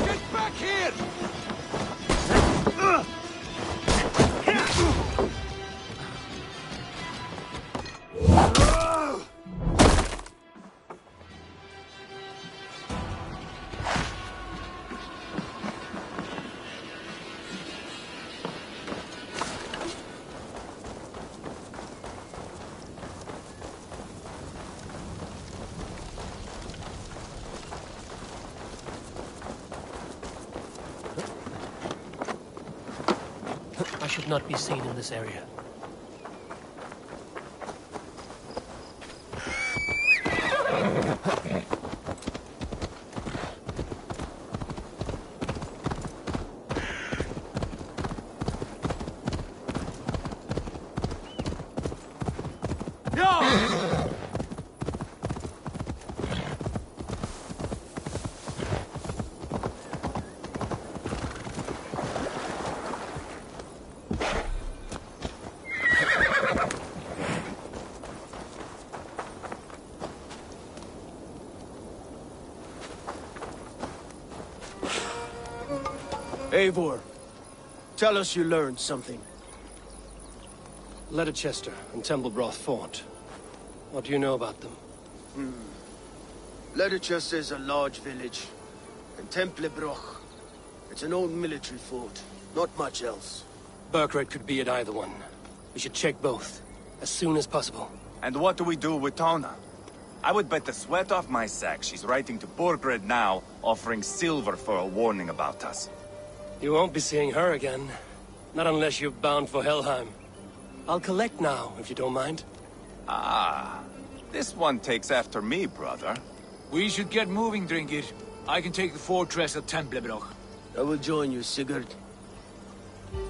Get back here! I should not be seen in this area. Eivor, tell us you learned something. Leicester and Templebroth fought. What do you know about them? Leicester is a large village, and Templebroch, it's an old military fort. Not much else. Burkred could be at either one. We should check both, as soon as possible. And what do we do with Tona? I would bet the sweat off my sack she's writing to Borgred now, offering silver for a warning about us. You won't be seeing her again. Not unless you're bound for Helheim. I'll collect now, if you don't mind. Ah, this one takes after me, brother. We should get moving, Drinkit. I can take the fortress of Templebroch. I will join you, Sigurd.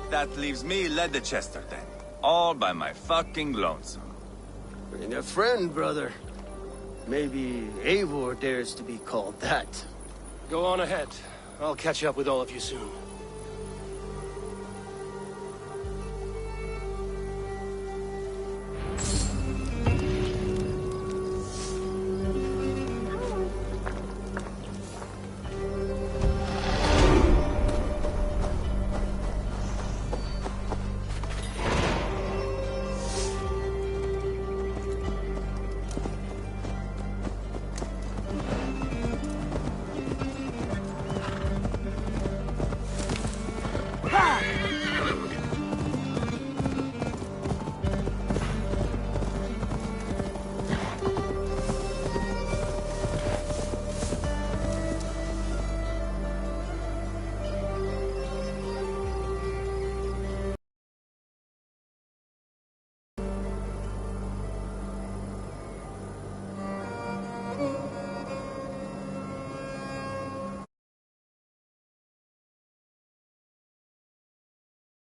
That leaves me Leicester then. All by my fucking lonesome. Bring a friend, brother. Maybe Eivor dares to be called that. Go on ahead. I'll catch up with all of you soon.